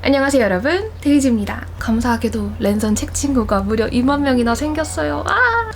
안녕하세요 여러분, 데이지입니다. 감사하게도 랜선 책 친구가 무려 2만 명이나 생겼어요.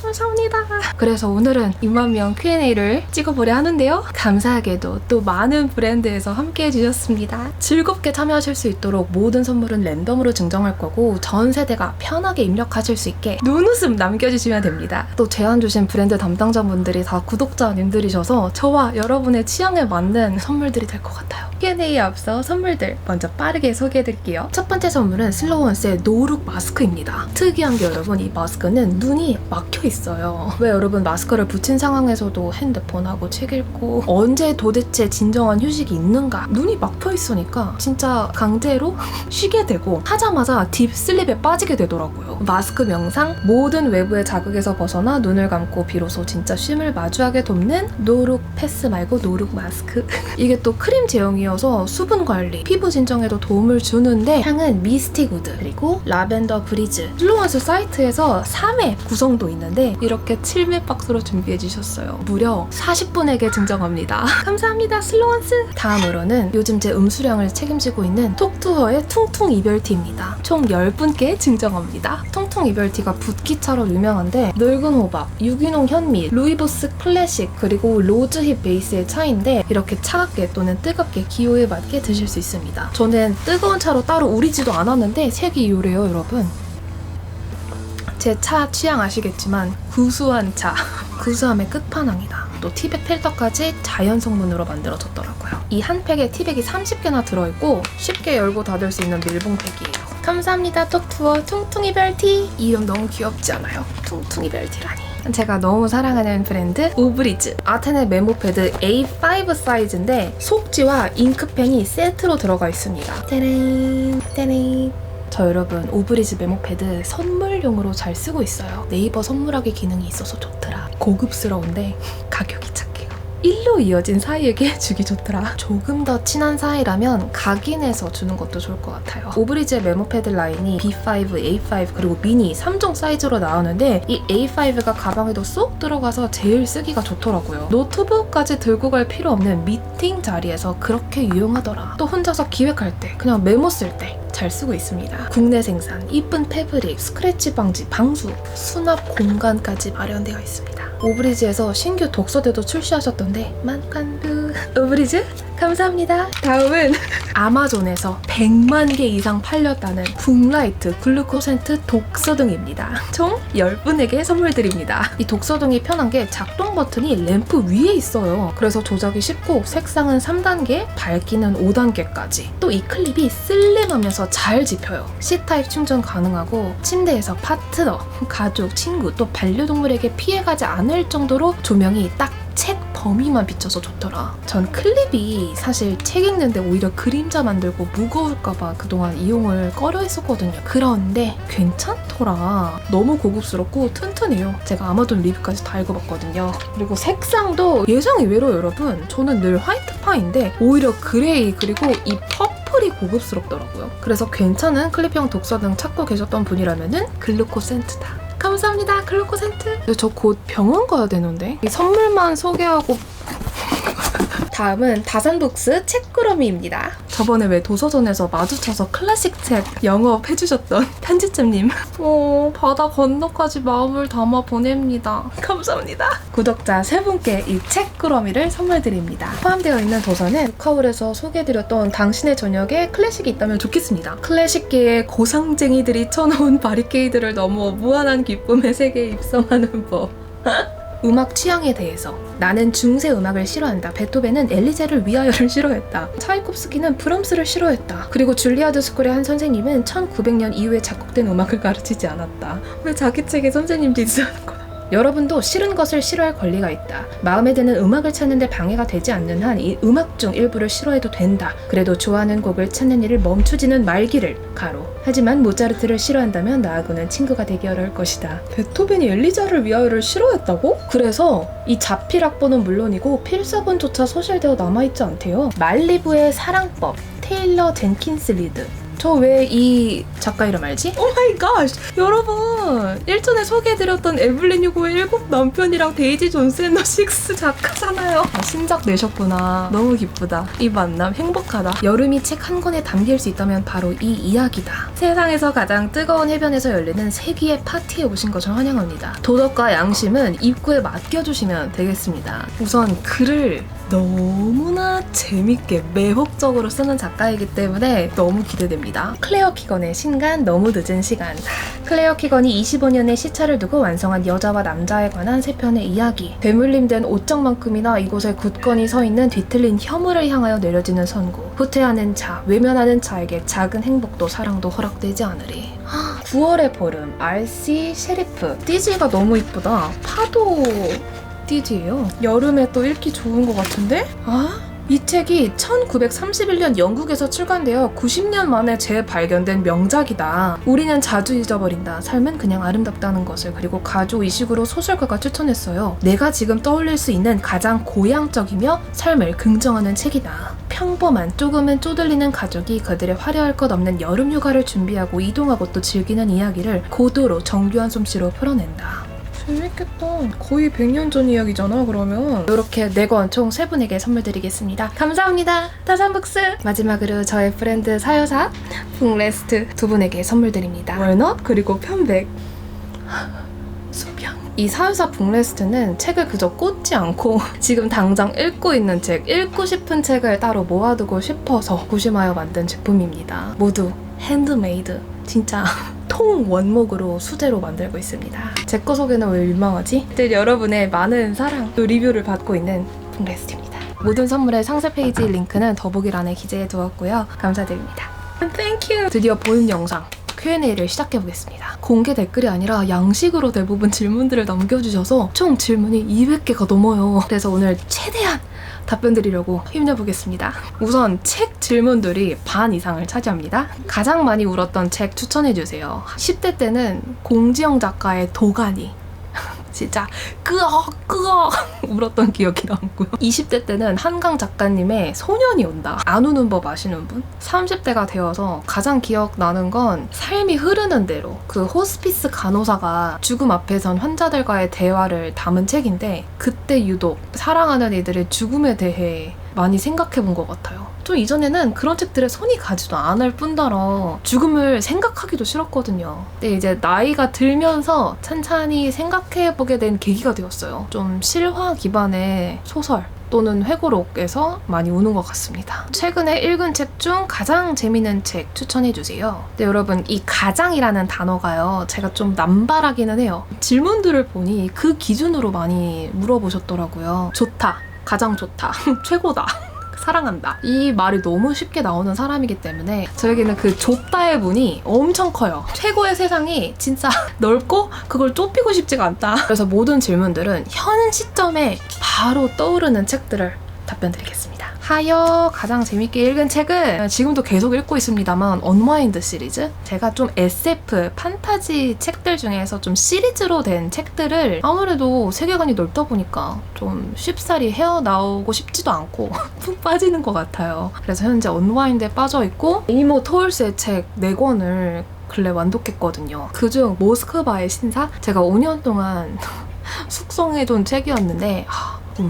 감사합니다. 그래서 오늘은 2만 명 Q&A를 찍어보려 하는데요. 감사하게도 또 많은 브랜드에서 함께 해주셨습니다. 즐겁게 참여하실 수 있도록 모든 선물은 랜덤으로 증정할 거고 전 세대가 편하게 입력하실 수 있게 눈웃음 남겨주시면 됩니다. 또 제안 주신 브랜드 담당자분들이 다 구독자님들이셔서 저와 여러분의 취향에 맞는 선물들이 될 것 같아요. Q&A에 앞서 선물들 먼저 빠르게 소개해드릴게요. 첫 번째 선물은 슬로원스의 노룩 마스크입니다. 특이한 게 여러분, 이 마스크는 눈이 막혀있어요. 왜 여러분 마스크를 붙인 상황에서도 핸드폰하고 책 읽고 언제 도대체 진정한 휴식이 있는가? 눈이 막혀있으니까 진짜 강제로 쉬게 되고 하자마자 딥슬립에 빠지게 되더라고요. 마스크 명상, 모든 외부의 자극에서 벗어나 눈을 감고 비로소 진짜 쉼을 마주하게 돕는 노룩 패스 말고 노룩 마스크. 이게 또 크림 제형이어서 수분 관리, 피부 진정에도 도움을 주는데 향은 미스틱 우드 그리고 라벤더 브리즈. 슬로원스 사이트에서 3회 구성도 있는데 이렇게 7매 박스로 준비해 주셨어요. 무려 40분에게 증정합니다. 감사합니다 슬로원스. 다음으로는 요즘 제 음수량을 책임지고 있는 톡투어의 퉁퉁 이별티입니다. 총 10분께 증정합니다. 퉁퉁 이별티가 붓기차로 유명한데 늙은 호박, 유기농 현미, 루이보스 클래식 그리고 로즈힙 베이스의 차인데 이렇게 차갑게 또는 뜨겁게 기호에 맞게 드실 수 있습니다. 저는 뜨거운 차로 따로 우리지도 않았는데 색이 이요래요 여러분. 제 차 취향 아시겠지만 구수한 차. 구수함의 끝판왕이다. 또 티백 필터까지 자연 성분으로 만들어졌더라고요. 이 한 팩에 티백이 30개나 들어있고 쉽게 열고 닫을 수 있는 밀봉팩이에요. 감사합니다 톡투어 퉁퉁이별티. 이름 너무 귀엽지 않아요? 퉁퉁이별티라니. 제가 너무 사랑하는 브랜드 오브리즈 아테네 메모패드 A5 사이즈인데 속지와 잉크펜이 세트로 들어가 있습니다. 짜란 짜란. 저 여러분 오브리즈 메모패드 선물용으로 잘 쓰고 있어요. 네이버 선물하기 기능이 있어서 좋더라. 고급스러운데 가격이 착해요. 1로 이어진 사이에게 주기 좋더라. 조금 더 친한 사이라면 각인해서 주는 것도 좋을 것 같아요. 오브리즈의 메모패드 라인이 B5, A5 그리고 미니 3종 사이즈로 나오는데 이 A5가 가방에도 쏙 들어가서 제일 쓰기가 좋더라고요. 노트북까지 들고 갈 필요 없는 미팅 자리에서 그렇게 유용하더라. 또 혼자서 기획할 때, 그냥 메모 쓸 때 잘 쓰고 있습니다. 국내 생산, 이쁜 패브릭, 스크래치 방지, 방수, 수납 공간까지 마련되어 있습니다. 오브리즈에서 신규 독서대도 출시하셨던데 만관부. 오브리즈 감사합니다. 다음은 아마존에서 100만 개 이상 팔렸다는 북라이트 글루코센트 독서등입니다. 총 10분에게 선물 드립니다. 이 독서등이 편한 게 작동 버튼이 램프 위에 있어요. 그래서 조작이 쉽고 색상은 3단계, 밝기는 5단계까지. 또 이 클립이 슬림하면서 잘 집혀요. C타입 충전 가능하고 침대에서 파트너, 가족, 친구 또 반려동물에게 피해가지 않을 정도로 조명이 딱 책 범위만 비춰서 좋더라. 전 클립이 사실 책 읽는데 오히려 그림자 만들고 무거울까봐 그동안 이용을 꺼려 했었거든요. 그런데 괜찮더라. 너무 고급스럽고 튼튼해요. 제가 아마존 리뷰까지 다 읽어봤거든요. 그리고 색상도 예상 의외로 여러분, 저는 늘 화이트파인데 오히려 그레이 그리고 이 퍼플이 고급스럽더라고요. 그래서 괜찮은 클립형 독서등 찾고 계셨던 분이라면은 글루코센트다. 감사합니다 글루코센트. 저 곧 병원 가야 되는데 이 선물만 소개하고. 다음은 다산북스 책꾸러미입니다. 저번에 왜 도서전에서 마주쳐서 클래식 책 영업해주셨던 편집자님 바다 건너까지 마음을 담아 보냅니다. 감사합니다. 구독자 3분께 이 책꾸러미를 선물 드립니다. 포함되어 있는 도서는 북하울에서 소개해드렸던 당신의 저녁에 클래식이 있다면 좋겠습니다. 클래식계의 고상쟁이들이 쳐놓은 바리케이드를 넘어 무한한 기쁨의 세계에 입성하는 법. 음악 취향에 대해서 나는 중세 음악을 싫어한다. 베토벤은 엘리제를 위하여를 싫어했다. 차이콥스키는 브럼스를 싫어했다. 그리고 줄리아드 스쿨의 한 선생님은 1900년 이후에 작곡된 음악을 가르치지 않았다. 왜 자기 책에 선생님 디스하는 거야? 여러분도 싫은 것을 싫어할 권리가 있다. 마음에 드는 음악을 찾는데 방해가 되지 않는 한 이 음악 중 일부를 싫어해도 된다. 그래도 좋아하는 곡을 찾는 일을 멈추지는 말기를. 가로. 하지만 모차르트를 싫어한다면 나하고는 친구가 되기 어려울 것이다. 베토벤이 엘리자를 위하여를 싫어했다고? 그래서 이 자필 악보는 물론이고 필사본조차 소실되어 남아있지 않대요. 말리부의 사랑법, 테일러 젠킨스 리드, 저 왜 이 작가 이름 알지? 오 마이 갓! 여러분! 일전에 소개해드렸던 에블린 휴고의 7 남편이랑 데이지 존스 앤 더 식스 작가잖아요. 신작 내셨구나. 너무 기쁘다. 이 만남 행복하다. 여름이 책 한 권에 담길 수 있다면 바로 이 이야기다. 세상에서 가장 뜨거운 해변에서 열리는 세기의 파티에 오신 것을 환영합니다. 도덕과 양심은 입구에 맡겨주시면 되겠습니다. 우선 글을 너무나 재밌게 매혹적으로 쓰는 작가이기 때문에 너무 기대됩니다. 클레어 키건의 신간 너무 늦은 시간. 클레어 키건이 25년의 시차를 두고 완성한 여자와 남자에 관한 3편의 이야기. 되물림된 옷장만큼이나 이곳에 굳건히 서있는 뒤틀린 혐오를 향하여 내려지는 선고. 후퇴하는 자, 외면하는 자에게 작은 행복도 사랑도 허락되지 않으리. 9월의 보름, RC 셰리프. 띠지가 너무 이쁘다. 파도 띠지예요. 여름에 또 읽기 좋은 것 같은데? 이 책이 1931년 영국에서 출간되어 90년 만에 재발견된 명작이다. 우리는 자주 잊어버린다. 삶은 그냥 아름답다는 것을. 그리고 가조이식으로 소설가가 추천했어요. 내가 지금 떠올릴 수 있는 가장 고향적이며 삶을 긍정하는 책이다. 평범한 조금은 쪼들리는 가족이 그들의 화려할 것 없는 여름 휴가를 준비하고 이동하고 또 즐기는 이야기를 고도로 정교한 솜씨로 풀어낸다. 재밌겠다. 거의 100년 전 이야기잖아. 그러면 이렇게 4권 총 3분에게 선물 드리겠습니다. 감사합니다. 다산북스. 마지막으로 저의 브랜드 사요사 북레스트 2분에게 선물 드립니다. 월넛 그리고 편백. 수평. 이 사요사 북레스트는 책을 그저 꽂지 않고 지금 당장 읽고 있는 책, 읽고 싶은 책을 따로 모아두고 싶어서 구심하여 만든 제품입니다. 모두 핸드메이드. 진짜 통 원목으로 수제로 만들고 있습니다. 제 거 소개는 왜 민망하지? 여러분의 많은 사랑, 또 리뷰를 받고 있는 북레스트입니다. 모든 선물의 상세 페이지 링크는 더보기란에 기재해 두었고요. 감사드립니다. Thank you! 드디어 본 영상 Q&A를 시작해보겠습니다. 공개 댓글이 아니라 양식으로 대부분 질문들을 남겨주셔서 총 질문이 200개가 넘어요. 그래서 오늘 최대한 답변 드리려고 힘내보겠습니다. 우선 책 질문들이 반 이상을 차지합니다. 가장 많이 울었던 책 추천해주세요. 10대 때는 공지영 작가의 도가니. 진짜 끄억 울었던 기억이 남고요. 20대 때는 한강 작가님의 소년이 온다. 안 우는 법 아시는 분? 30대가 되어서 가장 기억나는 건 삶이 흐르는 대로 그 호스피스 간호사가 죽음 앞에 선 환자들과의 대화를 담은 책인데 그때 유독 사랑하는 이들의 죽음에 대해 많이 생각해 본 것 같아요. 좀 이전에는 그런 책들에 손이 가지도 않을 뿐더러 죽음을 생각하기도 싫었거든요. 근데 이제 나이가 들면서 찬찬히 생각해보게 된 계기가 되었어요. 좀 실화 기반의 소설 또는 회고록에서 많이 우는 것 같습니다. 최근에 읽은 책 중 가장 재밌는 책 추천해주세요. 근데 여러분 이 가장이라는 단어가요. 제가 좀 남발하기는 해요. 질문들을 보니 그 기준으로 많이 물어보셨더라고요. 좋다. 가장 좋다. 최고다. 사랑한다. 이 말이 너무 쉽게 나오는 사람이기 때문에 저에게는 그 좋다의 문이 엄청 커요. 최고의 세상이 진짜 넓고 그걸 좁히고 싶지가 않다. 그래서 모든 질문들은 현 시점에 바로 떠오르는 책들을 답변 드리겠습니다. 하여 가장 재밌게 읽은 책은 지금도 계속 읽고 있습니다만 언와인드 시리즈? 제가 좀 SF, 판타지 책들 중에서 좀 시리즈로 된 책들을 아무래도 세계관이 넓다 보니까 좀 쉽사리 헤어나오고 싶지도 않고 푹 빠지는 것 같아요. 그래서 현재 언와인드에 빠져있고 이모 토울스의 책 4권을 근래 완독했거든요. 그중 모스크바의 신사? 제가 5년 동안 숙성해둔 책이었는데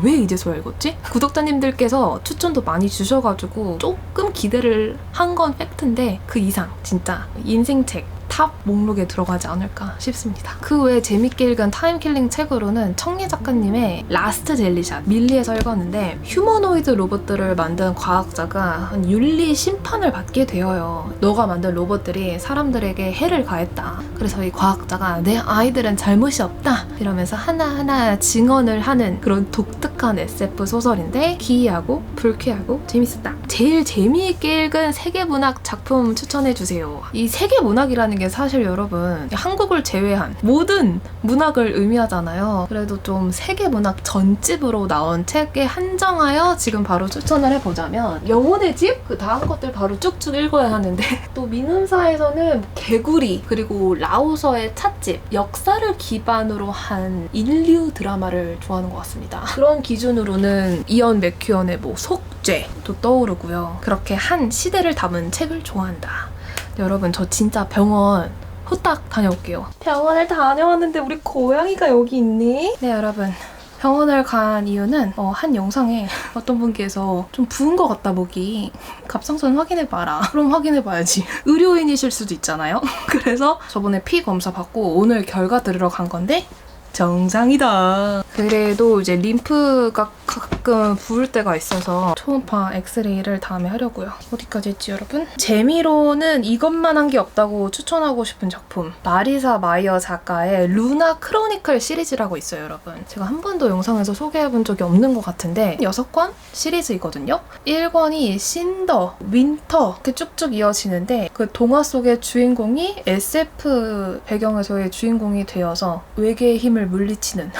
왜 이제서야 읽었지? 구독자님들께서 추천도 많이 주셔가지고 조금 기대를 한 건 팩트인데 그 이상 진짜 인생책 탑 목록에 들어가지 않을까 싶습니다. 그 외에 재밌게 읽은 타임킬링 책으로는 청예 작가님의 라스트 젤리샷 밀리에서 읽었는데 휴머노이드 로봇들을 만든 과학자가 윤리 심판을 받게 되어요. 너가 만든 로봇들이 사람들에게 해를 가했다. 그래서 이 과학자가 내 아이들은 잘못이 없다 이러면서 하나하나 증언을 하는 그런 독특한 SF 소설인데 기이하고 불쾌하고 재밌었다. 제일 재미있게 읽은 세계문학 작품 추천해주세요. 이 세계문학이라는 게 사실 여러분 한국을 제외한 모든 문학을 의미하잖아요. 그래도 좀 세계문학 전집으로 나온 책에 한정하여 지금 바로 추천을 해보자면 영혼의 집? 그 다음 것들 바로 쭉쭉 읽어야 하는데 또 민음사에서는 개구리 그리고 라오서의 찻집 역사를 기반으로 한 인류 드라마를 좋아하는 것 같습니다. 그런 기준으로는 이언 맥큐언의 속죄도 떠오르고요. 그렇게 한 시대를 담은 책을 좋아한다. 여러분 저 진짜 병원 후딱 다녀올게요. 병원을 다녀왔는데 우리 고양이가 여기 있네? 네 여러분. 병원을 간 이유는 한 영상에 어떤 분께서 좀 부은 것 같다 목이 갑상선 확인해봐라. 그럼 확인해봐야지. 의료인이실 수도 있잖아요. 그래서 저번에 피 검사 받고 오늘 결과 들으러 간 건데 정상이다. 그래도 이제 림프가 가끔 부을 때가 있어서 초음파 엑스레이를 다음에 하려고요. 어디까지 했지 여러분? 재미로는 이것만 한 게 없다고 추천하고 싶은 작품. 마리사 마이어 작가의 루나 크로니클 시리즈라고 있어요 여러분. 제가 한 번도 영상에서 소개해본 적이 없는 것 같은데 6권 시리즈이거든요. 1권이 신더, 윈터 이렇게 쭉쭉 이어지는데 그 동화 속의 주인공이 SF 배경에서의 주인공이 되어서 외계의 힘을 물리치는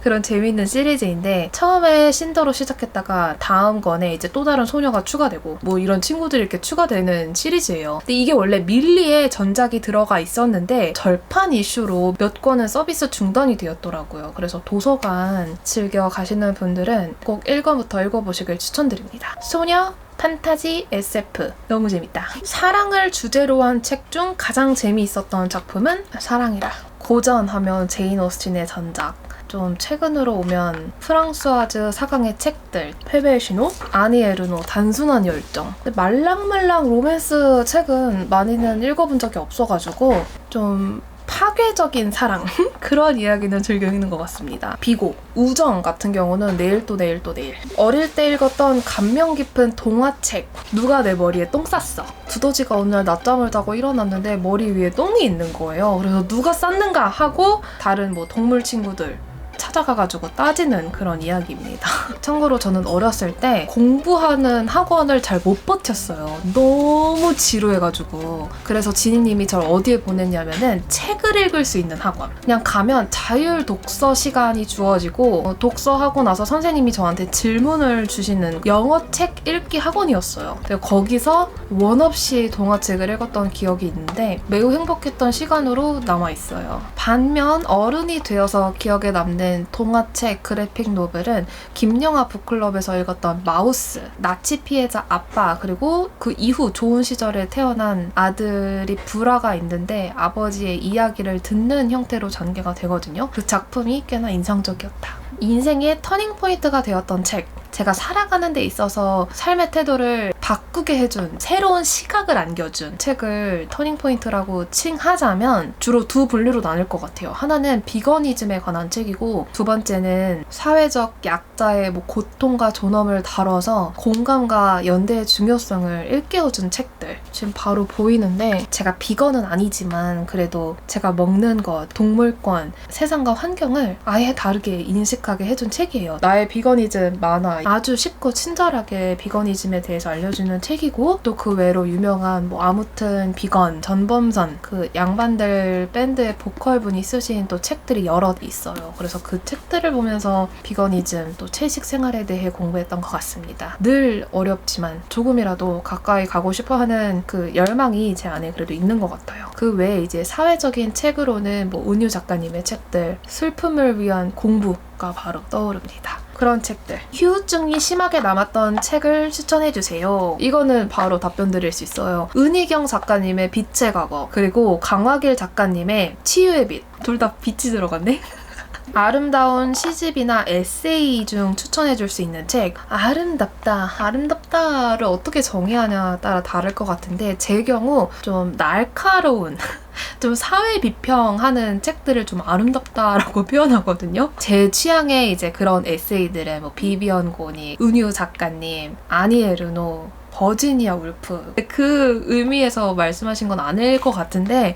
그런 재미있는 시리즈인데 처음에 신더로 시작했다가 다음 권에 이제 또 다른 소녀가 추가되고 뭐 이런 친구들이 이렇게 추가되는 시리즈예요. 근데 이게 원래 밀리에 전작이 들어가 있었는데 절판 이슈로 몇 권은 서비스 중단이 되었더라고요. 그래서 도서관 즐겨 가시는 분들은 꼭 1권부터 읽어보시길 추천드립니다. 소녀 판타지 SF 너무 재밌다. 사랑을 주제로 한 책 중 가장 재미있었던 작품은 사랑이라. 고전 하면 제인 오스틴의 전작, 좀 최근으로 오면 프랑스와즈 사강의 책들, 페베의 신호, 아니 에르노 단순한 열정. 근데 말랑말랑 로맨스 책은 많이는 읽어본 적이 없어가지고 좀 파괴적인 사랑 그런 이야기는 즐겨 읽는 것 같습니다. 비고, 우정 같은 경우는 내일 또 내일 또 내일. 어릴 때 읽었던 감명 깊은 동화책. 누가 내 머리에 똥 쌌어. 두더지가 어느 날 낮잠을 자고 일어났는데 머리 위에 똥이 있는 거예요. 그래서 누가 쌌는가 하고 다른 뭐 동물 친구들 찾아가가지고 따지는 그런 이야기입니다. 참고로 저는 어렸을 때 공부하는 학원을 잘 못 버텼어요. 너무 지루해가지고. 그래서 지니님이 저를 어디에 보냈냐면은 책을 읽을 수 있는 학원. 그냥 가면 자율 독서 시간이 주어지고 독서하고 나서 선생님이 저한테 질문을 주시는 영어 책 읽기 학원이었어요. 거기서 원 없이 동화책을 읽었던 기억이 있는데 매우 행복했던 시간으로 남아있어요. 반면 어른이 되어서 기억에 남는 동화책 그래픽 노벨은 김영하 북클럽에서 읽었던 마우스, 나치 피해자 아빠, 그리고 그 이후 좋은 시절에 태어난 아들이 불화가 있는데 아버지의 이야기를 듣는 형태로 전개가 되거든요. 그 작품이 꽤나 인상적이었다. 인생의 터닝포인트가 되었던 책. 제가 살아가는 데 있어서 삶의 태도를 바꾸게 해준, 새로운 시각을 안겨준 책을 터닝포인트라고 칭하자면 주로 두 분류로 나눌 것 같아요. 하나는 비거니즘에 관한 책이고 두 번째는 사회적 약자의 뭐 고통과 존엄을 다뤄서 공감과 연대의 중요성을 일깨워준 책들. 지금 바로 보이는데 제가 비건은 아니지만 그래도 제가 먹는 것, 동물권, 세상과 환경을 아예 다르게 인식하게 해준 책이에요. 나의 비거니즘 만화. 아주 쉽고 친절하게 비거니즘에 대해서 알려주는 책이고 또 그 외로 유명한 뭐 아무튼 비건, 전범선 그 양반들 밴드의 보컬분이 쓰신 또 책들이 여럿 있어요. 그래서 그 책들을 보면서 비거니즘 또 채식 생활에 대해 공부했던 것 같습니다. 늘 어렵지만 조금이라도 가까이 가고 싶어하는 그 열망이 제 안에 그래도 있는 것 같아요. 그 외에 이제 사회적인 책으로는 뭐 은유 작가님의 책들, 슬픔을 위한 공부가 바로 떠오릅니다. 그런 책들. 휴증이 심하게 남았던 책을 추천해주세요. 이거는 바로 답변 드릴 수 있어요. 은희경 작가님의 빛의 과거, 그리고 강화길 작가님의 치유의 빛. 둘 다 빛이 들어갔네? 아름다운 시집이나 에세이 중 추천해줄 수 있는 책. 아름답다를 어떻게 정의해야 하냐에 따라 다를 것 같은데 제 경우 좀 날카로운 좀 사회 비평하는 책들을 좀 아름답다라고 표현하거든요. 제 취향의 이제 그런 에세이들은 뭐 비비언 고닉, 은유 작가님, 아니 에르노, 버지니아 울프. 그 의미에서 말씀하신 건 아닐 것 같은데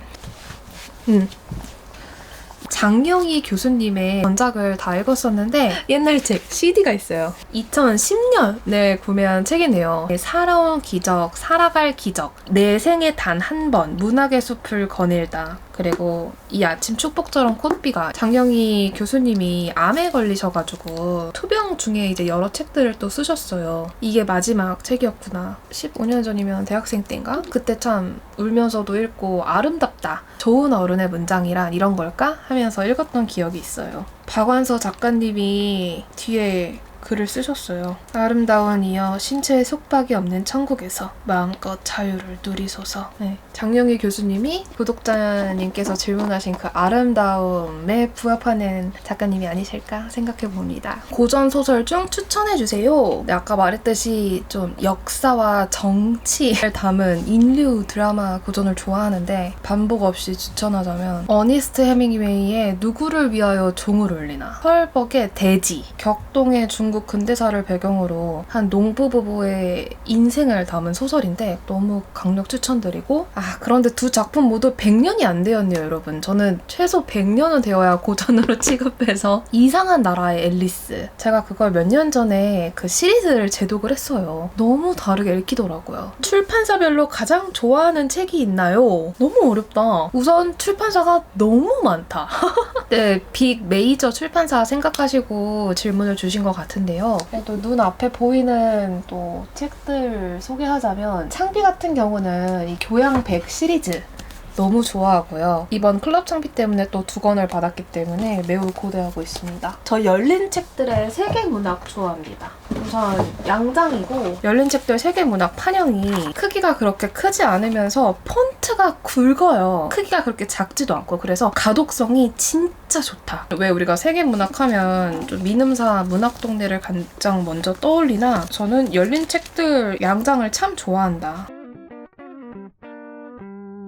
장영희 교수님의 전작을 다 읽었었는데 옛날 책 CD가 있어요. 2010년에 구매한 책이네요. 살아온 기적, 살아갈 기적, 내 생에 단 한 번, 문학의 숲을 거닐다. 그리고 이 아침 축복처럼 꽃비가. 장영희 교수님이 암에 걸리셔가지고 투병 중에 이제 여러 책들을 또 쓰셨어요. 이게 마지막 책이었구나. 15년 전이면 대학생 때인가? 그때 참 울면서도 읽고 아름답다. 좋은 어른의 문장이란 이런 걸까? 하면서 읽었던 기억이 있어요. 박완서 작가님이 뒤에 글을 쓰셨어요. 아름다운 이여 신체에 속박이 없는 천국에서 마음껏 자유를 누리소서. 네. 장영희 교수님이 구독자님께서 질문하신 그 아름다움에 부합하는 작가님이 아니실까 생각해 봅니다. 고전 소설 중 추천해 주세요. 네, 아까 말했듯이 좀 역사와 정치를 담은 인류 드라마 고전을 좋아하는데 반복 없이 추천하자면 어니스트 해밍웨이의 누구를 위하여 종을 울리나, 펄벅의 대지, 격동의 중국 근대사를 배경으로 한 농부 부부의 인생을 담은 소설인데 너무 강력 추천드리고, 그런데 두 작품 모두 100년이 안 되었네요, 여러분. 저는 최소 100년은 되어야 고전으로 취급해서 이상한 나라의 앨리스, 제가 그걸 몇 년 전에 그 시리즈를 재독을 했어요. 너무 다르게 읽히더라고요. 출판사별로 가장 좋아하는 책이 있나요? 너무 어렵다. 우선 출판사가 너무 많다. 네, 빅 메이저 출판사 생각하시고 질문을 주신 것 같은데요. 또 눈앞에 보이는 또 책들 소개하자면 창비 같은 경우는 이 교양백 시리즈 너무 좋아하고요. 이번 클럽 창비 때문에 또 2권을 받았기 때문에 매우 고대하고 있습니다. 저 열린 책들의 세계 문학 좋아합니다. 우선 양장이고 열린 책들 세계 문학 판형이 크기가 그렇게 크지 않으면서 폰트가 굵어요. 크기가 그렇게 작지도 않고 그래서 가독성이 진짜 좋다. 왜 우리가 세계 문학 하면 좀 민음사 문학 동네를 가장 먼저 떠올리나, 저는 열린 책들 양장을 참 좋아한다.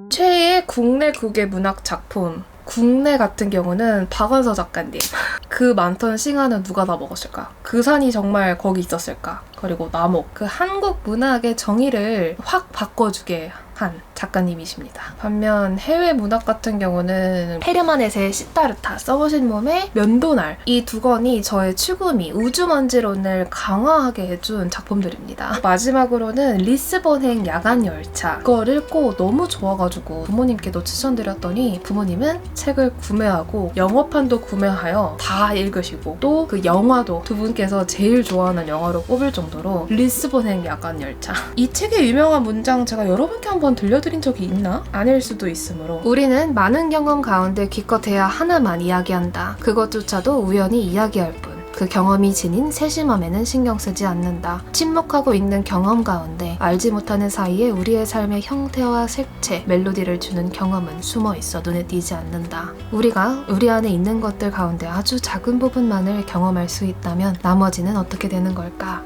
최애 국내 국외 문학 작품. 국내 같은 경우는 박완서 작가님. 그 많던 싱하는 누가 다 먹었을까? 그 산이 정말 거기 있었을까? 그리고 나목. 그 한국 문학의 정의를 확 바꿔주게 한 작가님이십니다. 반면 해외 문학 같은 경우는 헤르만헤세의 시타르타, 써보신 몸의 면도날, 이 2권이 저의 추구미, 우주먼지론을 강화하게 해준 작품들입니다. 마지막으로는 리스본행 야간열차, 그걸 읽고 너무 좋아가지고 부모님께도 추천드렸더니 부모님은 책을 구매하고 영어판도 구매하여 다 읽으시고 또 그 영화도 두 분께서 제일 좋아하는 영화로 꼽을 정도로 리스본행 야간열차. 이 책의 유명한 문장 제가 여러분께 한번 들려드린 적이 있나? 아닐 수도 있으므로, 우리는 많은 경험 가운데 기껏해야 하나만 이야기한다. 그것조차도 우연히 이야기할 뿐. 그 경험이 지닌 세심함에는 신경 쓰지 않는다. 침묵하고 있는 경험 가운데 알지 못하는 사이에 우리의 삶의 형태와 색채, 멜로디를 주는 경험은 숨어 있어 눈에 띄지 않는다. 우리가 우리 안에 있는 것들 가운데 아주 작은 부분만을 경험할 수 있다면 나머지는 어떻게 되는 걸까?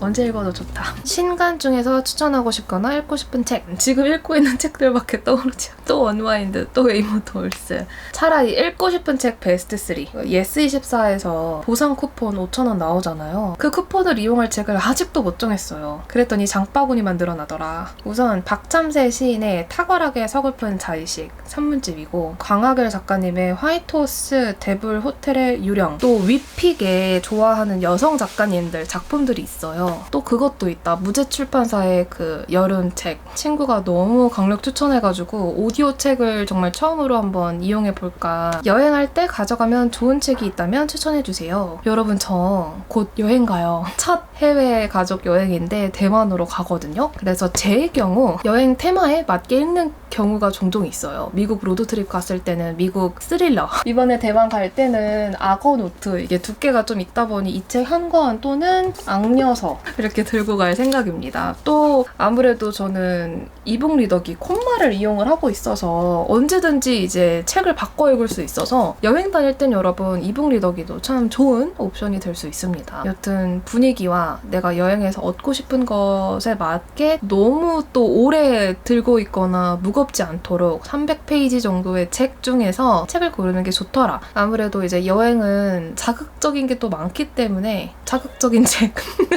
언제 읽어도 좋다. 신간 중에서 추천하고 싶거나 읽고 싶은 책. 지금 읽고 있는 책들밖에 떠오르지 않아. 또 언와인드, 또 웨이모토홀스. 차라리 읽고 싶은 책 베스트 3. 예스24에서 보상 쿠폰 5,000원 나오잖아요. 그 쿠폰을 이용할 책을 아직도 못 정했어요. 그랬더니 장바구니만 늘어나더라. 우선 박참새 시인의 탁월하게 서글픈 자의식 산문집이고, 광학일 작가님의 화이트호스, 데블 호텔의 유령, 또 위픽에 좋아하는 여성 작가님들 작품들이 있어요. 또 그것도 있다. 무제출판사의 그 여름책. 친구가 너무 강력 추천해가지고 오디오 책을 정말 처음으로 한번 이용해볼까. 여행할 때 가져가면 좋은 책이 있다면 추천해주세요. 여러분, 저 곧 여행 가요. 첫 해외 가족 여행인데 대만으로 가거든요. 그래서 제 경우 여행 테마에 맞게 읽는 경우가 종종 있어요. 미국 로드트립 갔을 때는 미국 스릴러, 이번에 대만 갈 때는 악어 노트, 이게 두께가 좀 있다 보니 이 책 한 권 또는 악녀서 이렇게 들고 갈 생각입니다. 또 아무래도 저는 이북 리더기 콤마를 이용을 하고 있어서 언제든지 이제 책을 바꿔 읽을 수 있어서 여행 다닐 땐 여러분 이북 리더기도 참 좋은 옵션이 될 수 있습니다. 여튼 분위기와 내가 여행에서 얻고 싶은 것에 맞게 너무 또 오래 들고 있거나 무겁지 않도록 300페이지 정도의 책 중에서 책을 고르는 게 좋더라. 아무래도 이제 여행은 자극적인 게 또 많기 때문에 자극적인 책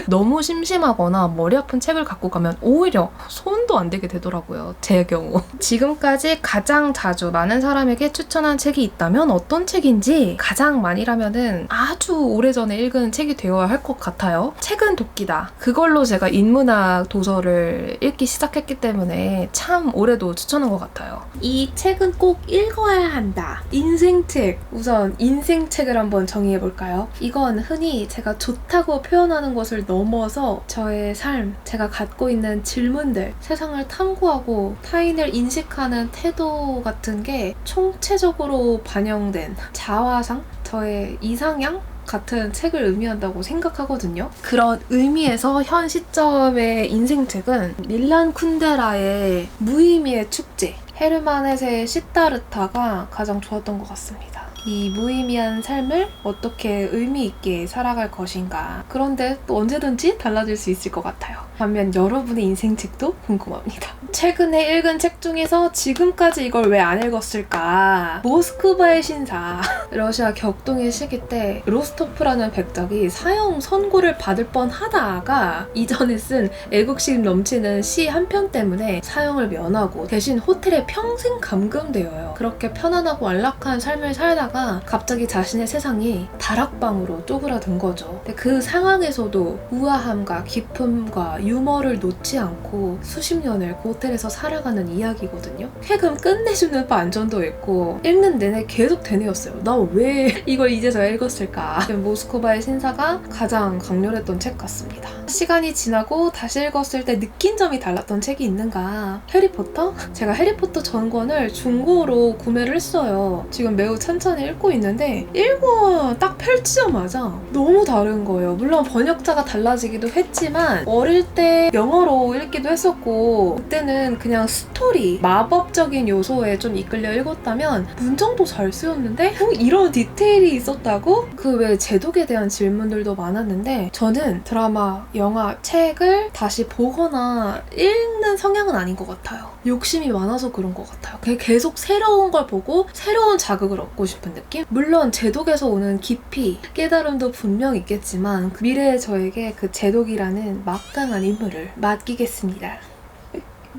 너무 심심하거나 머리 아픈 책을 갖고 가면 오히려 손도 안 대게 되더라고요. 제 경우. 지금까지 가장 자주 많은 사람에게 추천한 책이 있다면 어떤 책인지, 가장 많이라면은 아주 오래전에 읽은 책이 되어야 할 것 같아요. 책은 도끼다. 그걸로 제가 인문학 도서를 읽기 시작했기 때문에 참 올해도 추천한 것 같아요. 이 책은 꼭 읽어야 한다. 인생책. 우선 인생책을 한번 정의해볼까요? 이건 흔히 제가 좋다고 표현하는 것을 넘어서 저의 삶, 제가 갖고 있는 질문들, 세상을 탐구하고 타인을 인식하는 태도 같은 게 총체적으로 반영된 자화상? 저의 이상향? 같은 책을 의미한다고 생각하거든요. 그런 의미에서 현 시점의 인생책은 밀란 쿤데라의 무의미의 축제, 헤르만 헤세의 시타르타가 가장 좋았던 것 같습니다. 이 무의미한 삶을 어떻게 의미 있게 살아갈 것인가. 그런데 또 언제든지 달라질 수 있을 것 같아요. 반면 여러분의 인생책도 궁금합니다. 최근에 읽은 책 중에서 지금까지 이걸 왜 안 읽었을까? 모스크바의 신사. 러시아 격동의 시기 때 로스토프라는 백작이 사형 선고를 받을 뻔하다가 이전에 쓴 애국심 넘치는 시 한 편 때문에 사형을 면하고 대신 호텔에 평생 감금되어요. 그렇게 편안하고 안락한 삶을 살다가 갑자기 자신의 세상이 다락방으로 쪼그라든 거죠. 근데 그 상황에서도 우아함과 기품과 유머를 놓지 않고 수십 년을 그 호텔에서 살아가는 이야기거든요. 쾌감 끝내주는 반전도 있고 읽는 내내 계속 되뇌었어요. 나 왜 이걸 이제서야 읽었을까? 모스크바의 신사가 가장 강렬했던 책 같습니다. 시간이 지나고 다시 읽었을 때 느낀 점이 달랐던 책이 있는가? 해리포터? 제가 해리포터 전권을 중고로 구매를 했어요. 지금 매우 천천히 읽고 있는데 읽고 딱 펼치자마자 너무 다른 거예요. 물론 번역자가 달라지기도 했지만 어릴 때 영어로 읽기도 했었고 그때는 그냥 스토리, 마법적인 요소에 좀 이끌려 읽었다면 문장도 잘 쓰였는데 이런 디테일이 있었다고? 그 외에 제독에 대한 질문들도 많았는데 저는 드라마, 영화, 책을 다시 보거나 읽는 성향은 아닌 것 같아요. 욕심이 많아서 그런 것 같아요. 계속 새로운 걸 보고 새로운 자극을 얻고 싶은 느낌? 물론 제독에서 오는 깊이, 깨달음도 분명 있겠지만 미래의 저에게 그 제독이라는 막강한 인물을 맡기겠습니다.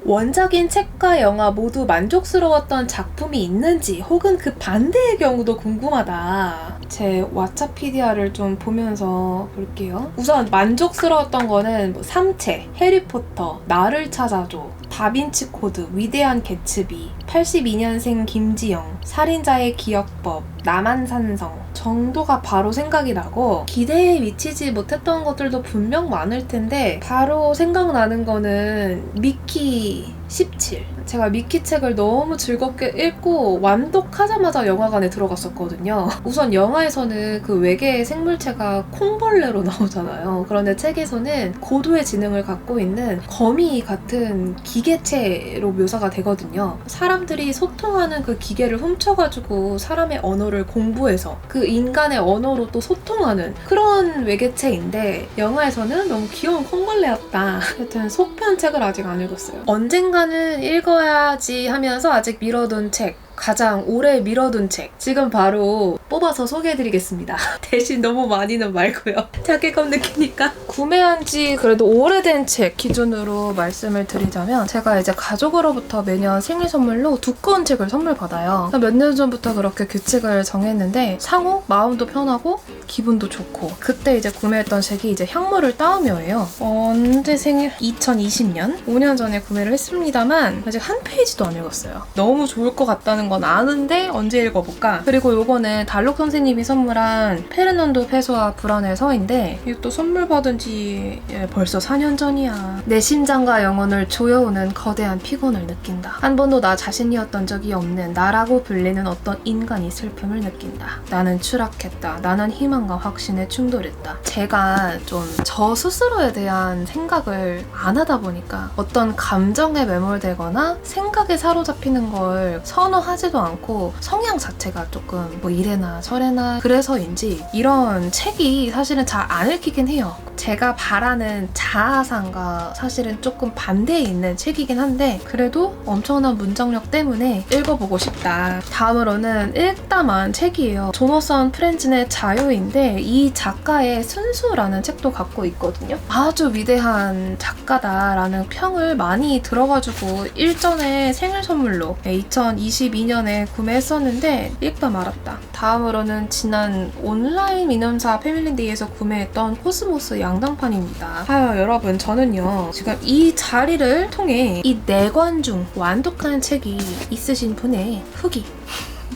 원작인 책과 영화 모두 만족스러웠던 작품이 있는지 혹은 그 반대의 경우도 궁금하다. 제 왓챠피디아를 좀 보면서 볼게요. 우선 만족스러웠던 거는 뭐 삼체, 해리포터, 나를 찾아줘, 다빈치 코드, 위대한 개츠비, 82년생 김지영, 살인자의 기억법, 남한산성 정도가 바로 생각이 나고 기대에 미치지 못했던 것들도 분명 많을 텐데 바로 생각나는 거는 미키 17. 제가 미키 책을 너무 즐겁게 읽고 완독하자마자 영화관에 들어갔었거든요. 우선 영화에서는 그 외계의 생물체가 콩벌레로 나오잖아요. 그런데 책에서는 고도의 지능을 갖고 있는 거미 같은 기계체로 묘사가 되거든요. 사람들이 소통하는 그 기계를 훔쳐가지고 사람의 언어를 공부해서 그 인간의 언어로 또 소통하는 그런 외계체인데 영화에서는 너무 귀여운 콩벌레였다. 하여튼 속편 책을 아직 안 읽었어요. 언젠가는 읽어야지 하면서 아직 미뤄둔 책, 가장 오래 미뤄둔 책 지금 바로 뽑아서 소개해드리겠습니다. 대신 너무 많이는 말고요. 자괴감 느끼니까. 구매한 지 그래도 오래된 책 기준으로 말씀을 드리자면 제가 이제 가족으로부터 매년 생일 선물로 두꺼운 책을 선물 받아요. 몇 년 전부터 그렇게 규칙을 정했는데 상호 마음도 편하고 기분도 좋고 그때 이제 구매했던 책이 이제 향물을 따으며예요. 언제 생일? 2020년? 5년 전에 구매를 했습니다만 아직 한 페이지도 안 읽었어요. 너무 좋을 것 같다는 건 아는데 언제 읽어볼까? 그리고 요거는 달록 선생님이 선물한 페르난도 페소아 불안의 서인데 이것도 선물 받은 지 벌써 4년 전이야. 내 심장과 영혼을 조여오는 거대한 피곤을 느낀다. 한 번도 나 자신이었던 적이 없는 나라고 불리는 어떤 인간이 슬픔을 느낀다. 나는 추락했다. 나는 희망과 확신에 충돌했다. 제가 좀 저 스스로에 대한 생각을 안 하다 보니까 어떤 감정에 매몰되거나 생각에 사로잡히는 걸 선호하지도 않고 성향 자체가 조금 뭐 이래나 저래나 그래서인지 이런 책이 사실은 잘 안 읽히긴 해요. 제가 바라는 자아상과 사실은 조금 반대에 있는 책이긴 한데 그래도 엄청난 문장력 때문에 읽어보고 싶다. 다음으로는 읽다만 책이에요. 조너선 프렌진의 자유인데 이 작가의 순수라는 책도 갖고 있거든요. 아주 위대한 작가다라는 평을 많이 들어가지고 일전에 생일 선물로 2022년에 구매했었는데 읽다 말았다. 다음으로는 지난 온라인 미남사 패밀리데이에서 구매했던 코스모스 양당판입니다. 여러분 저는요 지금 이 자리를 통해 이 4권 중 완독한 책이 있으신 분의 후기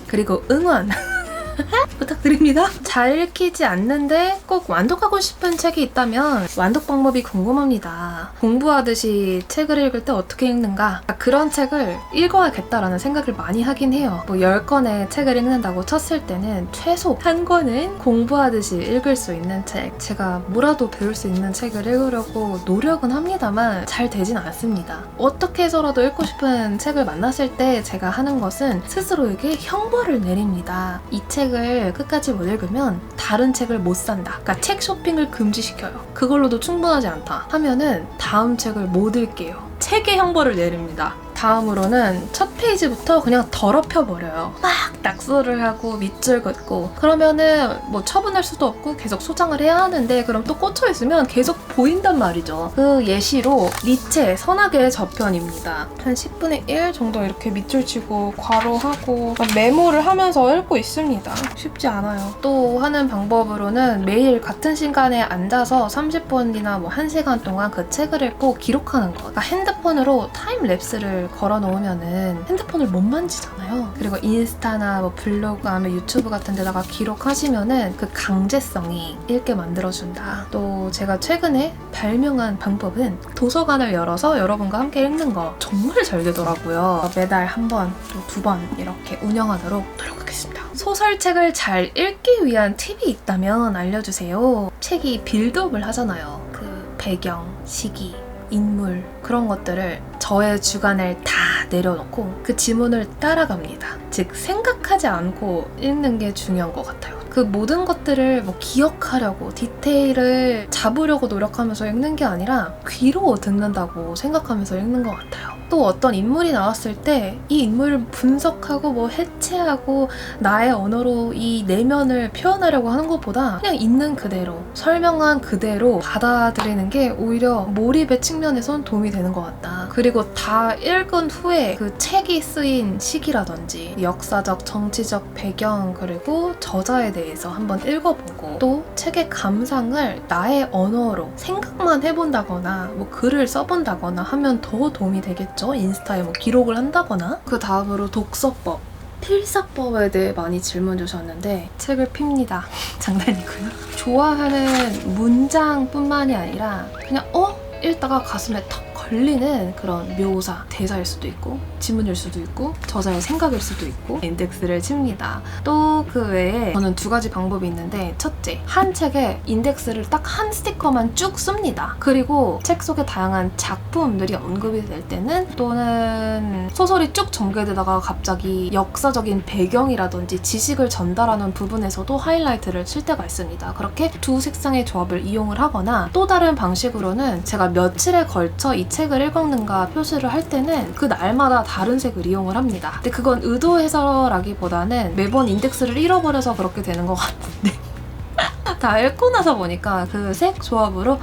그리고 응원 부탁드립니다. 잘 읽히지 않는데 꼭 완독하고 싶은 책이 있다면 완독 방법이 궁금합니다. 공부하듯이 책을 읽을 때 어떻게 읽는가? 그런 책을 읽어야겠다라는 생각을 많이 하긴 해요. 뭐 10권의 책을 읽는다고 쳤을 때는 최소 한 권은 공부하듯이 읽을 수 있는 책, 제가 뭐라도 배울 수 있는 책을 읽으려고 노력은 합니다만 잘 되진 않습니다. 어떻게 해서라도 읽고 싶은 책을 만났을 때 제가 하는 것은 스스로에게 형벌을 내립니다. 이 책을 끝까지 못 읽으면 다른 책을 못 산다. 그러니까 책 쇼핑을 금지시켜요. 그걸로도 충분하지 않다 하면은 다음 책을 못 읽게요. 책의 형벌을 내립니다. 다음으로는 첫 페이지부터 그냥 더럽혀버려요. 막 낙서를 하고 밑줄 긋고 그러면은 뭐 처분할 수도 없고 계속 소장을 해야 하는데 그럼 또 꽂혀있으면 계속 보인단 말이죠. 그 예시로 니체 선악의 저편입니다. 한 10분의 1 정도 이렇게 밑줄 치고 괄호하고 메모를 하면서 읽고 있습니다. 쉽지 않아요. 또 하는 방법으로는 매일 같은 시간에 앉아서 30분이나 뭐 1시간 동안 그 책을 읽고 기록하는 것. 그러니까 핸드폰으로 타임랩스를 걸어 놓으면은 핸드폰을 못 만지잖아요. 그리고 인스타나 뭐 블로그 아니면 유튜브 같은 데다가 기록하시면은 그 강제성이 읽게 만들어준다. 또 제가 최근에 발명한 방법은 도서관을 열어서 여러분과 함께 읽는 거 정말 잘 되더라고요. 매달 한 번, 또 2번 이렇게 운영하도록 노력하겠습니다. 소설책을 잘 읽기 위한 팁이 있다면 알려주세요. 책이 빌드업을 하잖아요. 그 배경, 시기, 인물 그런 것들을 저의 주관을 다 내려놓고 그 지문을 따라갑니다. 즉 생각하지 않고 읽는 게 중요한 것 같아요. 그 모든 것들을 뭐 기억하려고 디테일을 잡으려고 노력하면서 읽는 게 아니라 귀로 듣는다고 생각하면서 읽는 것 같아요. 또 어떤 인물이 나왔을 때 이 인물을 분석하고 뭐 해체하고 나의 언어로 이 내면을 표현하려고 하는 것보다 그냥 있는 그대로 설명한 그대로 받아들이는 게 오히려 몰입의 측면에선 도움이 되는 것 같다. 그리고 다 읽은 후에 그 책이 쓰인 시기라든지 역사적, 정치적 배경 그리고 저자에 대해서 한번 읽어보고 또 책의 감상을 나의 언어로 생각만 해본다거나 뭐 글을 써본다거나 하면 더 도움이 되겠죠. 인스타에 뭐 기록을 한다거나. 그 다음으로 독서법. 필사법에 대해 많이 질문 주셨는데 책을 핍니다. 장난이고요. 좋아하는 문장뿐만이 아니라 그냥 읽다가 가슴에 턱 걸리는 그런 묘사, 대사일 수도 있고 지문일 수도 있고 저자의 생각일 수도 있고 인덱스를 칩니다. 또 그 외에 저는 2가지 방법이 있는데 첫째, 한 책에 인덱스를 딱 한 스티커만 쭉 씁니다. 그리고 책 속의 다양한 작품들이 언급이 될 때는 또는 소설이 쭉 전개되다가 갑자기 역사적인 배경이라든지 지식을 전달하는 부분에서도 하이라이트를 칠 때가 있습니다. 그렇게 2 색상의 조합을 이용을 하거나 또 다른 방식으로는 제가 며칠에 걸쳐 이 책을 읽었는가 표시를 할 때는 그 날마다 다른 색을 이용을 합니다. 근데 그건 의도해서라기보다는 매번 인덱스를 잃어버려서 그렇게 되는 것 같은데 다 읽고 나서 보니까 그 색 조합으로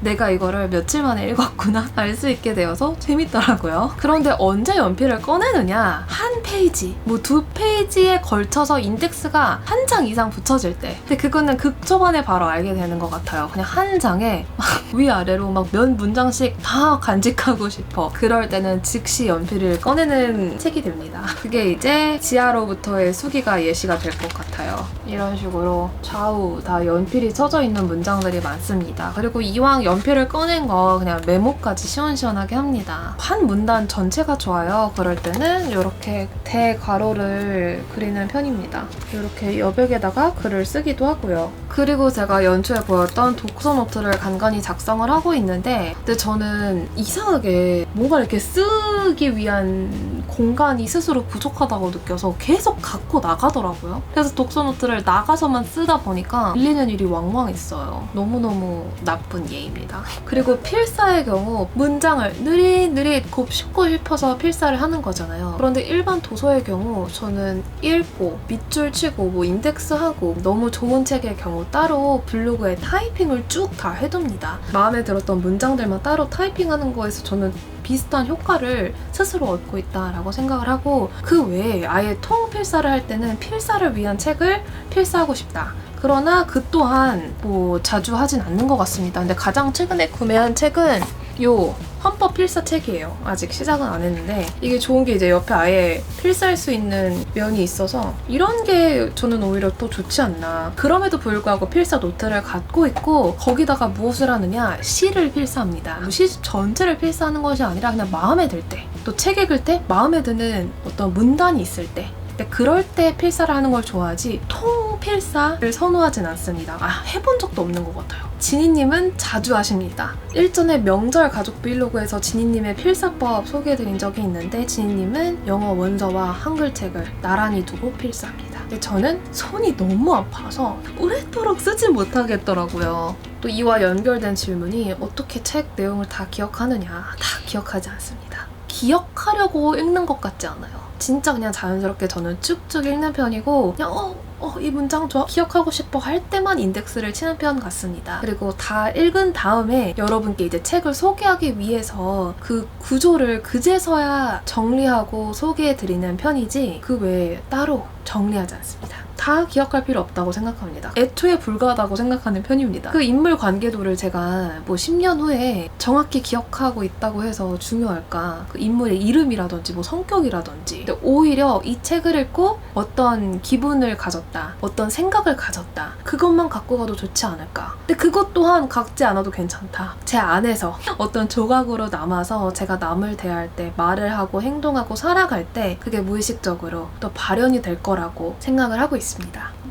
내가 이거를 며칠 만에 읽었구나 알 수 있게 되어서 재밌더라고요. 그런데 언제 연필을 꺼내느냐? 한 페이지, 뭐 2페이지에 걸쳐서 인덱스가 한 장 이상 붙여질 때. 근데 그거는 극초반에 바로 알게 되는 것 같아요. 그냥 한 장에 위아래로 막 몇 문장씩 다 간직하고 싶어. 그럴 때는 즉시 연필을 꺼내는 책이 됩니다. 그게 이제 지하로부터의 수기가 예시가 될 것 같아요. 이런 식으로 좌우 다 연필이 쳐져 있는 문장들이 많습니다. 그리고 이왕 연필을 꺼낸 거 그냥 메모까지 시원시원하게 합니다. 한 문단 전체가 좋아요. 그럴 때는 이렇게 대괄호를 그리는 편입니다. 이렇게 여백에다가 글을 쓰기도 하고요. 그리고 제가 연초에 보였던 독서 노트를 간간히 작성을 하고 있는데 근데 저는 이상하게 뭔가 이렇게 쓰기 위한 공간이 스스로 부족하다고 느껴서 계속 갖고 나가더라고요. 그래서 독서 노트를 나가서만 쓰다 보니까 밀리는 일이 왕왕했어요. 너무너무 나쁜 예입니다. 그리고 필사의 경우 문장을 느릿느릿 곱씹고 싶어서 필사를 하는 거잖아요. 그런데 일반 도서의 경우 저는 읽고 밑줄 치고 뭐 인덱스하고 너무 좋은 책의 경우 따로 블로그에 타이핑을 쭉 다 해둡니다. 마음에 들었던 문장들만 따로 타이핑하는 거에서 저는 비슷한 효과를 스스로 얻고 있다라고 생각을 하고 그 외에 아예 통필사를 할 때는 필사를 위한 책을 필사하고 싶다. 그러나 그 또한 뭐 자주 하진 않는 것 같습니다. 근데 가장 최근에 구매한 책은 요 헌법 필사 책이에요. 아직 시작은 안 했는데 이게 좋은 게 이제 옆에 아예 필사할 수 있는 면이 있어서 이런 게 저는 오히려 또 좋지 않나. 그럼에도 불구하고 필사 노트를 갖고 있고 거기다가 무엇을 하느냐? 시를 필사합니다. 시 전체를 필사하는 것이 아니라 그냥 마음에 들 때, 또 책 읽을 때 마음에 드는 어떤 문단이 있을 때, 근데 그럴 때 필사를 하는 걸 좋아하지 통필사를 선호하진 않습니다. 해본 적도 없는 것 같아요. 지니님은 자주 하십니다. 일전에 명절 가족 브이로그에서 지니님의 필사법 소개해드린 적이 있는데 지니님은 영어 원서와 한글책을 나란히 두고 필사합니다. 근데 저는 손이 너무 아파서 오랫도록 쓰진 못하겠더라고요. 또 이와 연결된 질문이 어떻게 책 내용을 다 기억하느냐? 다 기억하지 않습니다. 기억하려고 읽는 것 같지 않아요. 진짜 그냥 자연스럽게 저는 쭉쭉 읽는 편이고 그냥 이 문장 좋아? 기억하고 싶어 할 때만 인덱스를 치는 편 같습니다. 그리고 다 읽은 다음에 여러분께 이제 책을 소개하기 위해서 그 구조를 그제서야 정리하고 소개해드리는 편이지 그 외에 따로 정리하지 않습니다. 다 기억할 필요 없다고 생각합니다. 애초에 불가하다고 생각하는 편입니다. 그 인물 관계도를 제가 뭐 10년 후에 정확히 기억하고 있다고 해서 중요할까? 그 인물의 이름이라든지 뭐 성격이라든지. 근데 오히려 이 책을 읽고 어떤 기분을 가졌다, 어떤 생각을 가졌다, 그것만 갖고 가도 좋지 않을까? 근데 그것 또한 갖지 않아도 괜찮다. 제 안에서 어떤 조각으로 남아서 제가 남을 대할 때, 말을 하고 행동하고 살아갈 때 그게 무의식적으로 또 발현이 될 거라고 생각을 하고 있습니다.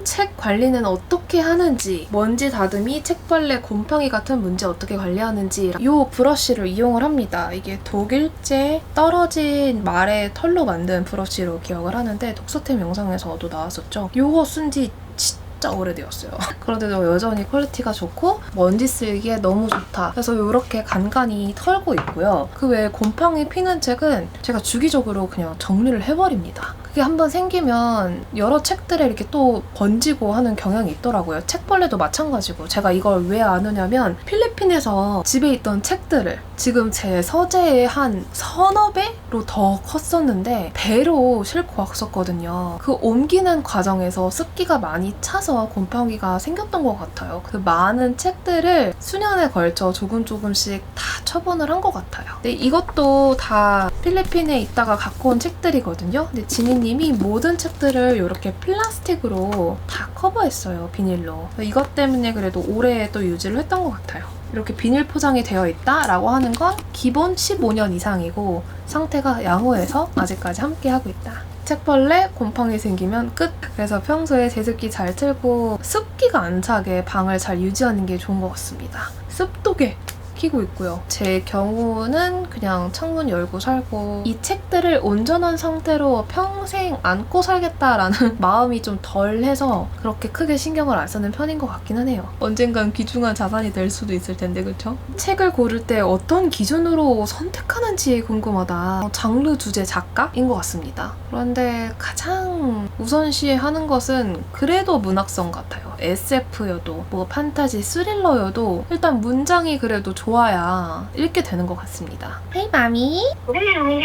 책 관리는 어떻게 하는지, 먼지 다듬이, 책벌레, 곰팡이 같은 문제 어떻게 관리하는지 이 브러쉬를 이용을 합니다. 이게 독일제 떨어진 말의 털로 만든 브러쉬로 기억을 하는데 독서템 영상에서도 나왔었죠. 이거 쓴지 진짜 오래되었어요. 그런데도 여전히 퀄리티가 좋고 먼지 쓸기에 너무 좋다. 그래서 이렇게 간간히 털고 있고요. 그 외에 곰팡이 피는 책은 제가 주기적으로 그냥 정리를 해버립니다. 그게 한번 생기면 여러 책들에 이렇게 또 번지고 하는 경향이 있더라고요. 책벌레도 마찬가지고. 제가 이걸 왜 아느냐면 필리핀에서 집에 있던 책들을 지금 제 서재의 한 서너 배로 더 컸었는데 배로 싣고 왔었거든요. 그 옮기는 과정에서 습기가 많이 차서 곰팡이가 생겼던 것 같아요. 그 많은 책들을 수년에 걸쳐 조금씩 다 처분을 한 것 같아요. 근데 이것도 다 필리핀에 있다가 갖고 온 책들이거든요. 근데 지니님이 모든 책들을 이렇게 플라스틱으로 다 커버했어요. 비닐로. 이것 때문에 그래도 오래 또 유지를 했던 것 같아요. 이렇게 비닐 포장이 되어 있다라고 하는 건 기본 15년 이상이고 상태가 양호해서 아직까지 함께하고 있다. 책벌레, 곰팡이 생기면 끝! 그래서 평소에 제습기 잘 틀고 습기가 안 차게 방을 잘 유지하는 게 좋은 것 같습니다. 습도계 키고 있고요. 제 경우는 그냥 창문 열고 살고 이 책들을 온전한 상태로 평생 안고 살겠다라는 마음이 좀 덜해서 그렇게 크게 신경을 안 쓰는 편인 것 같기는 해요. 언젠간 귀중한 자산이 될 수도 있을 텐데 그쵸? 책을 고를 때 어떤 기준으로 선택하는지 궁금하다. 장르, 주제, 작가인 것 같습니다. 그런데 가장 우선시하는 것은 그래도 문학성 같아요. SF여도 뭐 판타지, 스릴러여도 일단 문장이 그래도 좋아야 읽게 되는 것 같습니다. 헤이 마미.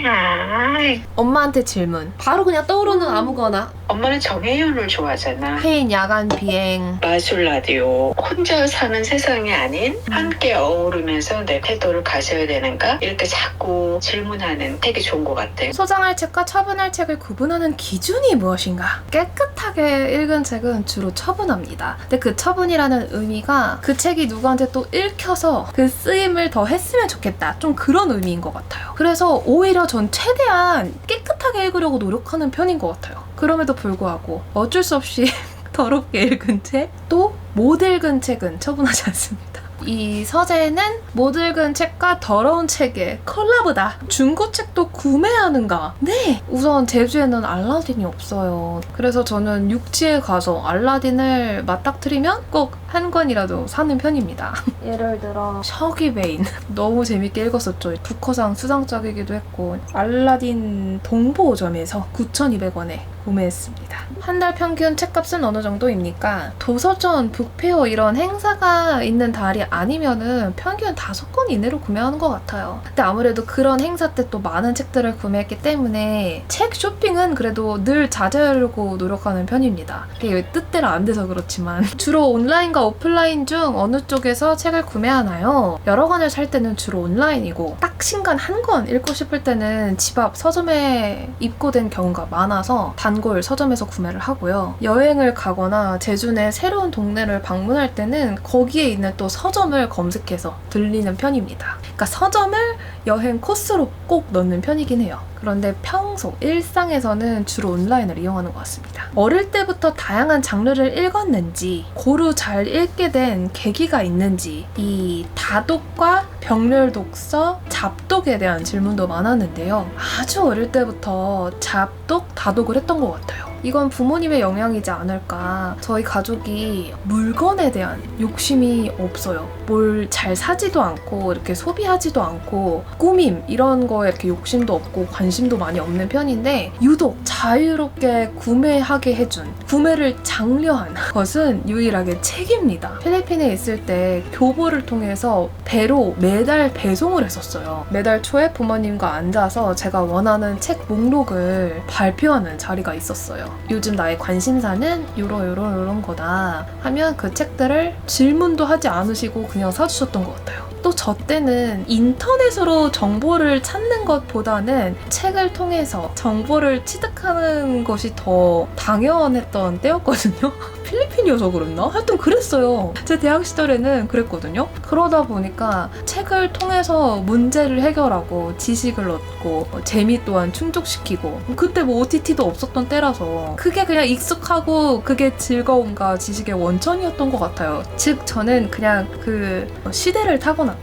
하이. 엄마한테 질문. 바로 그냥 떠오르는 아무거나. 엄마는 정혜윤을 좋아하잖아. 페인, 야간 비행. 마술 라디오. 혼자 사는 세상이 아닌 함께 어우르면서 내 태도를 가져야 되는가? 이렇게 자꾸 질문하는 되게 좋은 것 같아. 소장할 책과 처분할 책을 구분하는 기준이 무엇인가? 깨끗하게 읽은 책은 주로 처분합니다. 근데 그 처분이라는 의미가 그 책이 누구한테 또 읽혀서 그 쓰임을 더 했으면 좋겠다. 좀 그런 의미인 것 같아요. 그래서 오히려 전 최대한 깨끗하게 읽으려고 노력하는 편인 것 같아요. 그럼에도 불구하고 어쩔 수 없이 더럽게 읽은 책, 또 못 읽은 책은 처분하지 않습니다. 이 서재는 못 읽은 책과 더러운 책의 콜라보다. 중고책도 구매하는가? 네! 우선 제주에는 알라딘이 없어요. 그래서 저는 육지에 가서 알라딘을 맞닥뜨리면 꼭 한 권이라도 사는 편입니다. 예를 들어 셔기 베인 너무 재밌게 읽었었죠. 부커상 수상작이기도 했고 알라딘 동보점에서 9,200원에 구매했습니다. 한 달 평균 책값은 어느 정도입니까? 도서전, 북페어 이런 행사가 있는 달이 아니면은 평균 5권 이내로 구매하는 것 같아요. 근데 아무래도 그런 행사 때 또 많은 책들을 구매했기 때문에 책 쇼핑은 그래도 늘 자제하려고 노력하는 편입니다. 이게 뜻대로 안 돼서 그렇지만 주로 온라인과 오프라인 중 어느 쪽에서 책을 구매하나요? 여러 권을 살 때는 주로 온라인이고 딱 신간 한 권 읽고 싶을 때는 집 앞 서점에 입고된 경우가 많아서 단골 서점에서 구매를 하고요. 여행을 가거나 제주 내 새로운 동네를 방문할 때는 거기에 있는 또 서점을 검색해서 들리는 편입니다. 그러니까 서점을 여행 코스로 꼭 넣는 편이긴 해요. 그런데 평소 일상에서는 주로 온라인을 이용하는 것 같습니다. 어릴 때부터 다양한 장르를 읽었는지, 고루 잘 읽게 된 계기가 있는지, 이 다독과 병렬 독서, 잡독에 대한 질문도 많았는데요. 아주 어릴 때부터 잡독, 다독을 했던 것 같아요. 이건 부모님의 영향이지 않을까. 저희 가족이 물건에 대한 욕심이 없어요. 뭘 잘 사지도 않고 이렇게 소비하지도 않고 꾸밈 이런 거에 이렇게 욕심도 없고 관심도 많이 없는 편인데 유독 자유롭게 구매하게 해준, 구매를 장려한 것은 유일하게 책입니다. 필리핀에 있을 때 교보를 통해서 배로 매달 배송을 했었어요. 매달 초에 부모님과 앉아서 제가 원하는 책 목록을 발표하는 자리가 있었어요. 요즘 나의 관심사는 요런 거다 하면 그 책들을 질문도 하지 않으시고 그냥 사주셨던 것 같아요. 또 저 때는 인터넷으로 정보를 찾는 것보다는 책을 통해서 정보를 취득하는 것이 더 당연했던 때였거든요. 필리핀이어서 그랬나? 하여튼 그랬어요. 제 대학 시절에는 그랬거든요. 그러다 보니까 책을 통해서 문제를 해결하고 지식을 얻고 재미 또한 충족시키고 그때 뭐 OTT도 없었던 때라서 그게 그냥 익숙하고 그게 즐거움과 지식의 원천이었던 것 같아요. 즉 저는 그냥 그 시대를 타고났다.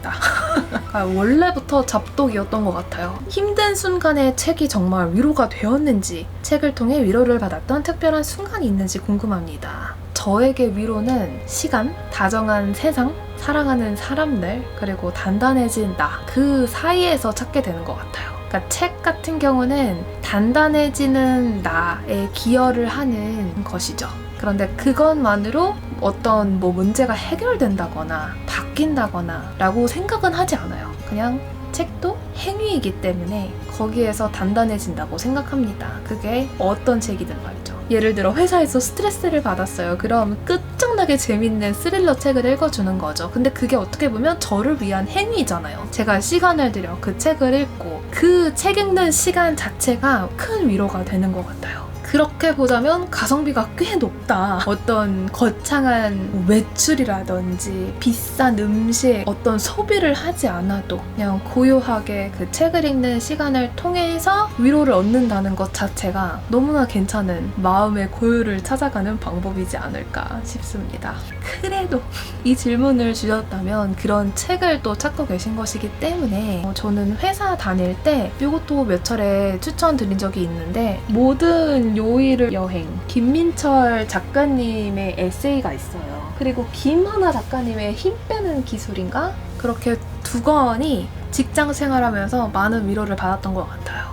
원래부터 잡독이었던 것 같아요. 힘든 순간에 책이 정말 위로가 되었는지, 책을 통해 위로를 받았던 특별한 순간이 있는지 궁금합니다. 저에게 위로는 시간, 다정한 세상, 사랑하는 사람들, 그리고 단단해진 나, 그 사이에서 찾게 되는 것 같아요. 그러니까 책 같은 경우는 단단해지는 나에 기여를 하는 것이죠. 그런데 그것만으로 어떤 문제가 해결된다거나 바뀐다거나 라고 생각은 하지 않아요. 그냥 책도 행위이기 때문에 거기에서 단단해진다고 생각합니다. 그게 어떤 책이든 말이죠. 예를 들어 회사에서 스트레스를 받았어요. 그럼 끝장나게 재밌는 스릴러 책을 읽어주는 거죠. 근데 그게 어떻게 보면 저를 위한 행위잖아요. 제가 시간을 들여 그 책을 읽고 그 책 읽는 시간 자체가 큰 위로가 되는 것 같아요. 그렇게 보자면 가성비가 꽤 높다. 어떤 거창한 외출이라든지 비싼 음식, 어떤 소비를 하지 않아도 그냥 고요하게 그 책을 읽는 시간을 통해서 위로를 얻는다는 것 자체가 너무나 괜찮은 마음의 고요를 찾아가는 방법이지 않을까 싶습니다. 그래도 이 질문을 주셨다면 그런 책을 또 찾고 계신 것이기 때문에 저는 회사 다닐 때 이것도 몇 차례 추천드린 적이 있는데 모든 요일을 여행, 김민철 작가님의 에세이가 있어요. 그리고 김하나 작가님의 힘 빼는 기술인가? 그렇게 두 권이 직장 생활하면서 많은 위로를 받았던 것 같아요.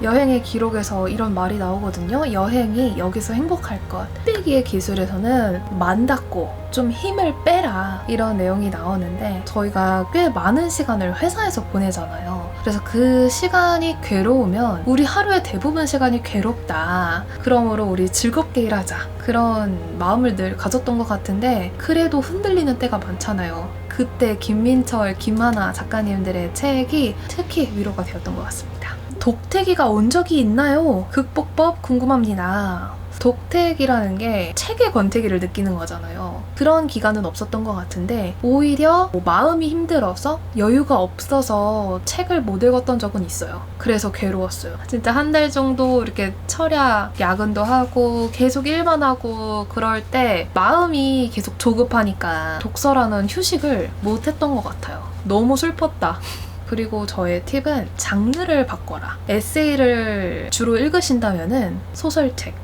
여행의 기록에서 이런 말이 나오거든요. 여행이 여기서 행복할 것. 빼기의 기술에서는 만 닫고 좀 힘을 빼라 이런 내용이 나오는데 저희가 꽤 많은 시간을 회사에서 보내잖아요. 그래서 그 시간이 괴로우면 우리 하루의 대부분 시간이 괴롭다. 그러므로 우리 즐겁게 일하자. 그런 마음을 늘 가졌던 것 같은데 그래도 흔들리는 때가 많잖아요. 그때 김민철, 김하나 작가님들의 책이 특히 위로가 되었던 것 같습니다. 독태기가 온 적이 있나요? 극복법 궁금합니다. 독택이라는 게 책의 권태기를 느끼는 거잖아요. 그런 기간은 없었던 것 같은데 오히려 마음이 힘들어서 여유가 없어서 책을 못 읽었던 적은 있어요. 그래서 괴로웠어요. 진짜 한 달 정도 이렇게 철야 야근도 하고 계속 일만 하고 그럴 때 마음이 계속 조급하니까 독서라는 휴식을 못 했던 것 같아요. 너무 슬펐다. 그리고 저의 팁은 장르를 바꿔라. 에세이를 주로 읽으신다면은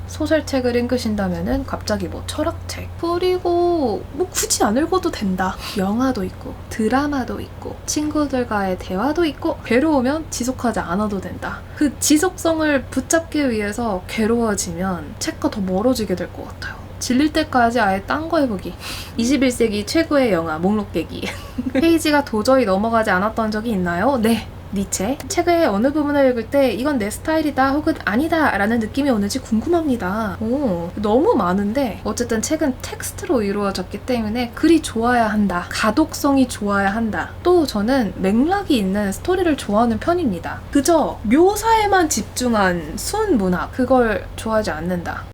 소설책을 읽으신다면은 갑자기 뭐 철학책, 그리고 뭐 굳이 안 읽어도 된다. 영화도 있고 드라마도 있고 친구들과의 대화도 있고, 괴로우면 지속하지 않아도 된다. 그 지속성을 붙잡기 위해서 괴로워지면 책과 더 멀어지게 될 것 같아요. 질릴 때까지 아예 딴 거 해보기. 21세기 최고의 영화 목록 깨기. 페이지가 도저히 넘어가지 않았던 적이 있나요? 네. 니체. 책의 어느 부분을 읽을 때 이건 내 스타일이다 혹은 아니다 라는 느낌이 오는지 궁금합니다. 오, 너무 많은데 어쨌든 책은 텍스트로 이루어졌기 때문에 글이 좋아야 한다. 가독성이 좋아야 한다. 또 저는 맥락이 있는 스토리를 좋아하는 편입니다. 그저 묘사에만 집중한 순문학, 그걸 좋아하지 않는다.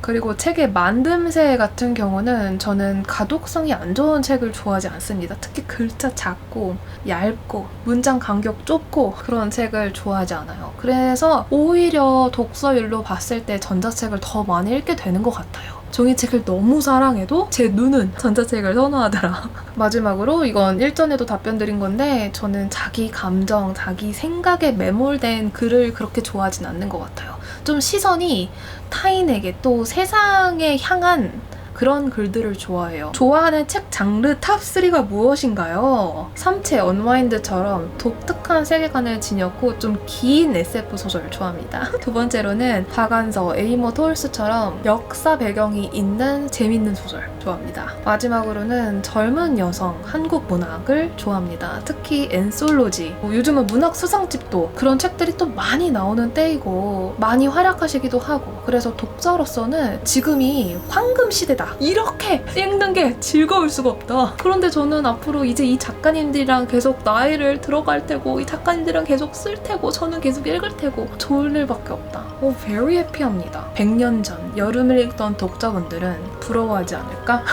그리고 책의 만듦새 같은 경우는 저는 가독성이 안 좋은 책을 좋아하지 않습니다. 특히 글자 작고 얇고 문장 간격 좁고 그런 책을 좋아하지 않아요. 그래서 오히려 독서율로 봤을 때 전자책을 더 많이 읽게 되는 것 같아요. 종이책을 너무 사랑해도 제 눈은 전자책을 선호하더라. 마지막으로 이건 일전에도 답변 드린 건데, 저는 자기 감정, 자기 생각에 매몰된 글을 그렇게 좋아하진 않는 것 같아요. 좀 시선이 타인에게 또 세상에 향한 그런 글들을 좋아해요. 좋아하는 책 장르 탑3가 무엇인가요? 삼체 언와인드처럼 독특한 세계관을 지녔고 좀 긴 SF 소설을 좋아합니다. 두 번째로는 박안서, 에이머 토울스처럼 역사 배경이 있는 재밌는 소설 좋아합니다. 마지막으로는 젊은 여성, 한국 문학을 좋아합니다. 특히 엔솔로지, 요즘은 문학 수상집도 그런 책들이 또 많이 나오는 때이고 많이 활약하시기도 하고, 그래서 독자로서는 지금이 황금 시대다. 이렇게 읽는 게 즐거울 수가 없다. 그런데 저는 앞으로 이제 이 작가님들이랑 계속 나이를 들어갈 테고 이 작가님들이랑 계속 쓸 테고 저는 계속 읽을 테고 좋을 일밖에 없다. very happy합니다. 100년 전 여름을 읽던 독자분들은 부러워하지 않을까?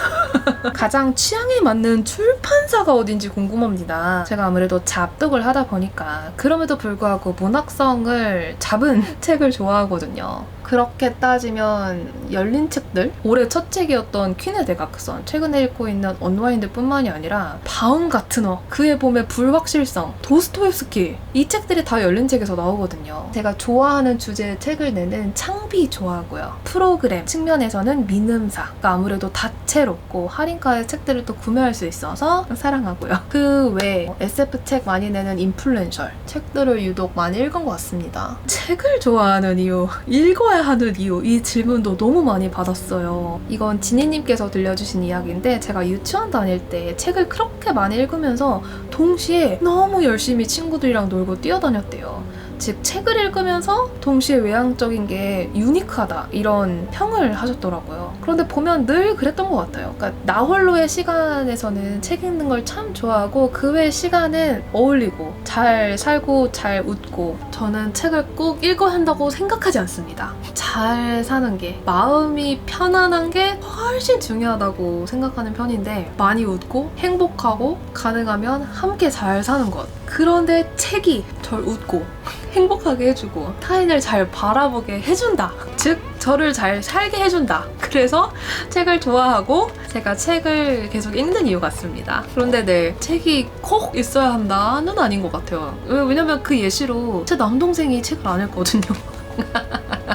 가장 취향에 맞는 출판사가 어딘지 궁금합니다. 제가 아무래도 잡독을 하다 보니까 그럼에도 불구하고 문학성을 잡은 책을 좋아하거든요. 그렇게 따지면 열린 책들? 올해 첫 책이었던 퀸의 대각선, 최근에 읽고 있는 언와인드 뿐만이 아니라 바움가트너, 그의 봄의 불확실성, 도스토옙스키, 이 책들이 다 열린 책에서 나오거든요. 제가 좋아하는 주제의 책을 내는 창비 좋아하고요. 프로그램 측면에서는 민음사, 그러니까 아무래도 다채롭고 할인가의 책들을 또 구매할 수 있어서 사랑하고요. 그 외에 SF 책 많이 내는 인플루엔셜 책들을 유독 많이 읽은 것 같습니다. 책을 좋아하는 이유, 읽어야 하는 이유, 이 질문도 너무 많이 받았어요. 이건 지니님께서 들려주신 이야기인데, 제가 유치원 다닐 때 책을 그렇게 많이 읽으면서 동시에 너무 열심히 친구들이랑 놀고 뛰어다녔대요. 즉 책을 읽으면서 동시에 외향적인 게 유니크하다, 이런 평을 하셨더라고요. 그런데 보면 늘 그랬던 것 같아요. 그러니까 나 홀로의 시간에서는 책 읽는 걸 참 좋아하고 그 외의 시간은 어울리고 잘 살고 잘 웃고, 저는 책을 꼭 읽어야 한다고 생각하지 않습니다. 잘 사는 게, 마음이 편안한 게 훨씬 중요하다고 생각하는 편인데, 많이 웃고 행복하고 가능하면 함께 잘 사는 것, 그런데 책이 절 웃고 행복하게 해주고 타인을 잘 바라보게 해준다. 즉 저를 잘 살게 해준다. 그래서 책을 좋아하고 제가 책을 계속 읽는 이유 같습니다. 그런데 네, 책이 꼭 있어야 한다는 아닌 것 같아요. 왜냐면 그 예시로 제 남동생이 책을 안 읽거든요.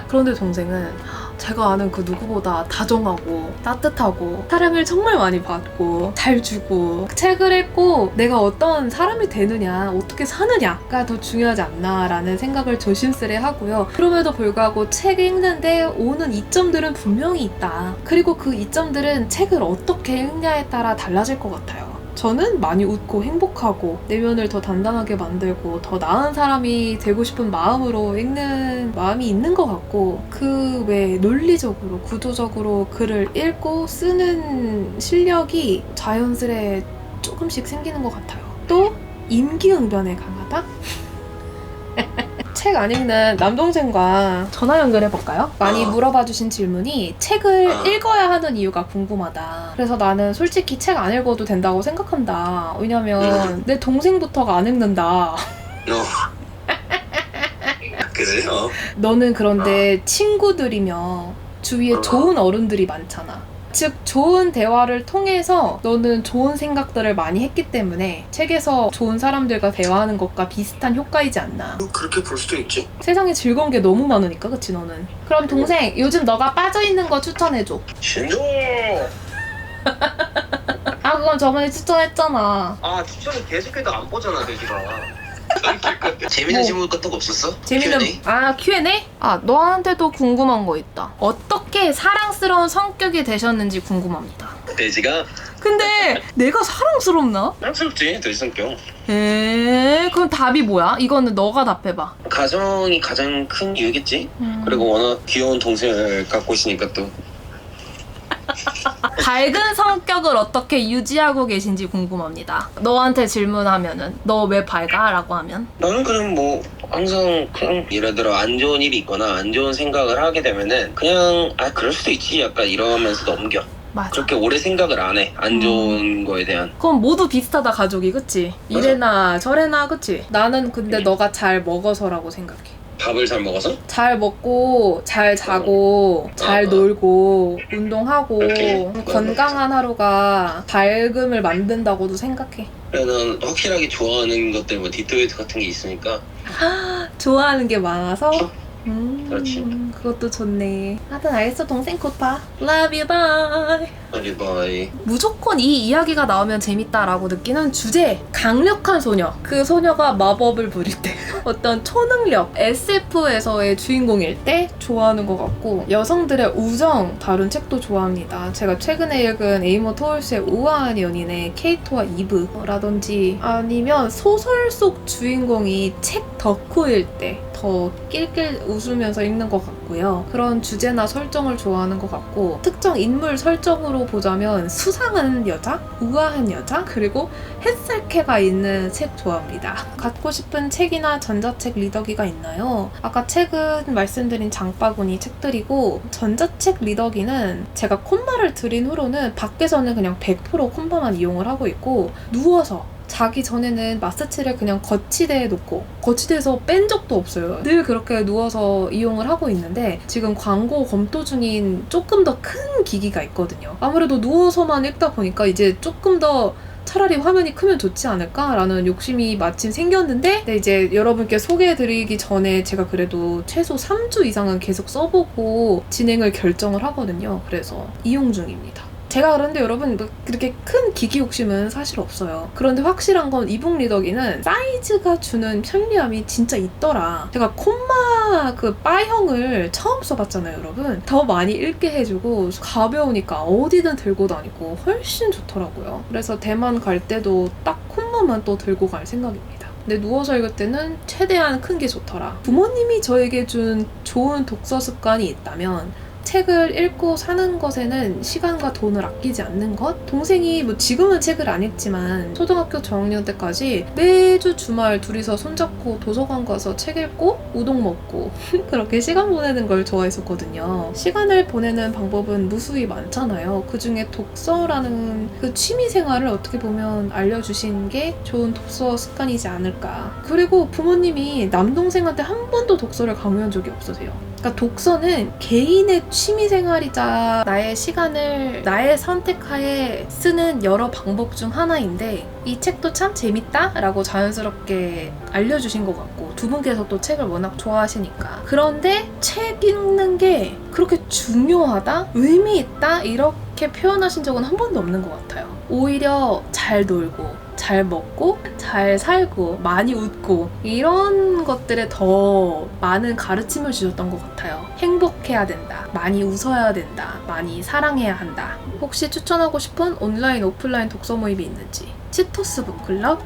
그런데 동생은 제가 아는 그 누구보다 다정하고 따뜻하고 사랑을 정말 많이 받고 잘 주고, 책을 읽고 내가 어떤 사람이 되느냐, 어떻게 사느냐가 더 중요하지 않나 라는 생각을 조심스레 하고요. 그럼에도 불구하고 책 읽는데 오는 이점들은 분명히 있다. 그리고 그 이점들은 책을 어떻게 읽냐에 따라 달라질 것 같아요. 저는 많이 웃고 행복하고 내면을 더 단단하게 만들고 더 나은 사람이 되고 싶은 마음으로 읽는 마음이 있는 것 같고, 그 외에 논리적으로 구조적으로 글을 읽고 쓰는 실력이 자연스레 조금씩 생기는 것 같아요. 또 임기응변에 강하다? 책 안 읽는 남동생과 전화 연결해볼까요? 많이 물어봐주신 질문이 책을 읽어야 하는 이유가 궁금하다. 그래서 나는 솔직히 책 안 읽어도 된다고 생각한다. 왜냐면 내 동생부터가 안 읽는다. 그지? 너는 그런데 친구들이며 주위에 좋은 어른들이 많잖아. 즉 좋은 대화를 통해서 너는 좋은 생각들을 많이 했기 때문에 책에서 좋은 사람들과 대화하는 것과 비슷한 효과이지 않나. 그렇게 볼 수도 있지. 세상에 즐거운 게 너무 많으니까, 그치 너는? 그럼 동생, 요즘 너가 빠져있는 거 추천해줘. 신조. 아, 그건 저번에 추천했잖아. 아 추천을 계속해도 안 보잖아 내기가. 재밌는 질문 같은 거 없었어? 재밌는 Q&A? Q&A? 아, 너한테도 궁금한 거 있다. 어떻게 사랑스러운 성격이 되셨는지 궁금합니다. 돼지가 근데 내가 사랑스럽나? 사랑스럽지 돼지 성격. 그럼 답이 뭐야? 이거는 너가 답해봐. 가정이 가장 큰 이유겠지. 그리고 워낙 귀여운 동생을 갖고 있으니까 또. 밝은 성격을 어떻게 유지하고 계신지 궁금합니다. 너한테 질문하면은 너 왜 밝아? 라고 하면 나는 그냥 뭐 항상 그냥 예를 들어 안 좋은 일이 있거나 안 좋은 생각을 하게 되면은 그냥 아 그럴 수도 있지 약간 이러면서 넘겨. 맞아. 그렇게 오래 생각을 안 해. 안 좋은 거에 대한. 그럼 모두 비슷하다 가족이, 그치? 이래나 저래나, 그치? 나는 근데 너가 잘 먹어서라고 생각해. 밥을 잘 먹어서? 잘 먹고 잘 자고 잘 놀고 운동하고 오케이. 건강한 하루가 밝음을 만든다고도 생각해. 난 확실하게 좋아하는 것들 뭐 디토이트 같은 게 있으니까. 좋아하는 게 많아서? 그렇지. 그것도 좋네. 하여튼 알겠어. 동생 곧 봐. Love you, bye. 바이바이. 무조건 이 이야기가 나오면 재밌다라고 느끼는 주제. 강력한 소녀. 그 소녀가 마법을 부릴 때 어떤 초능력 SF에서의 주인공일 때 좋아하는 것 같고, 여성들의 우정 다룬 책도 좋아합니다. 제가 최근에 읽은 에이머 토월스의 우아한 연인의 케이토와 이브라든지, 아니면 소설 속 주인공이 책 덕후일 때 더 낄낄 웃으면서 읽는 것 같고요. 그런 주제나 설정을 좋아하는 것 같고, 특정 인물 설정으로 보자면 수상한 여자, 우아한 여자, 그리고 햇살캐가 있는 책 좋아합니다. 갖고 싶은 책이나 전자책 리더기가 있나요? 아까 책은 말씀드린 장바구니 책들이고, 전자책 리더기는 제가 콤마를 들인 후로는 밖에서는 그냥 100% 콤마만 이용을 하고 있고, 누워서 자기 전에는 마스치를 그냥 거치대에 놓고 거치대에서 뺀 적도 없어요. 늘 그렇게 누워서 이용을 하고 있는데, 지금 광고 검토 중인 조금 더 큰 기기가 있거든요. 아무래도 누워서만 읽다 보니까 이제 조금 더 차라리 화면이 크면 좋지 않을까라는 욕심이 마침 생겼는데, 네, 이제 여러분께 소개해드리기 전에 제가 그래도 최소 3주 이상은 계속 써보고 진행을 결정을 하거든요. 그래서 이용 중입니다. 제가 그런데 여러분 뭐 그렇게 큰 기기 욕심은 사실 없어요. 그런데 확실한 건 이북 리더기는 사이즈가 주는 편리함이 진짜 있더라. 제가 콤마 그 바형을 처음 써봤잖아요, 여러분. 더 많이 읽게 해주고 가벼우니까 어디든 들고 다니고 훨씬 좋더라고요. 그래서 대만 갈 때도 딱 콤마만 또 들고 갈 생각입니다. 근데 누워서 읽을 때는 최대한 큰 게 좋더라. 부모님이 저에게 준 좋은 독서 습관이 있다면 책을 읽고 사는 것에는 시간과 돈을 아끼지 않는 것? 동생이 뭐 지금은 책을 안 읽지만 초등학교 저학년 때까지 매주 주말 둘이서 손잡고 도서관 가서 책 읽고 우동 먹고 그렇게 시간 보내는 걸 좋아했었거든요. 시간을 보내는 방법은 무수히 많잖아요. 그중에 독서라는 그 취미 생활을 어떻게 보면 알려주신 게 좋은 독서 습관이지 않을까. 그리고 부모님이 남동생한테 한 번도 독서를 강요한 적이 없으세요. 그러니까 독서는 개인의 취미생활이자 나의 시간을 나의 선택하에 쓰는 여러 방법 중 하나인데, 이 책도 참 재밌다? 라고 자연스럽게 알려주신 것 같고, 두 분께서 또 책을 워낙 좋아하시니까. 그런데 책 읽는 게 그렇게 중요하다? 의미 있다? 이렇게 표현하신 적은 한 번도 없는 것 같아요. 오히려 잘 놀고 잘 먹고 잘 살고 많이 웃고 이런 것들에 더 많은 가르침을 주셨던 것 같아요. 행복해야 된다, 많이 웃어야 된다, 많이 사랑해야 한다. 혹시 추천하고 싶은 온라인 오프라인 독서 모임이 있는지. 치토스 북클럽?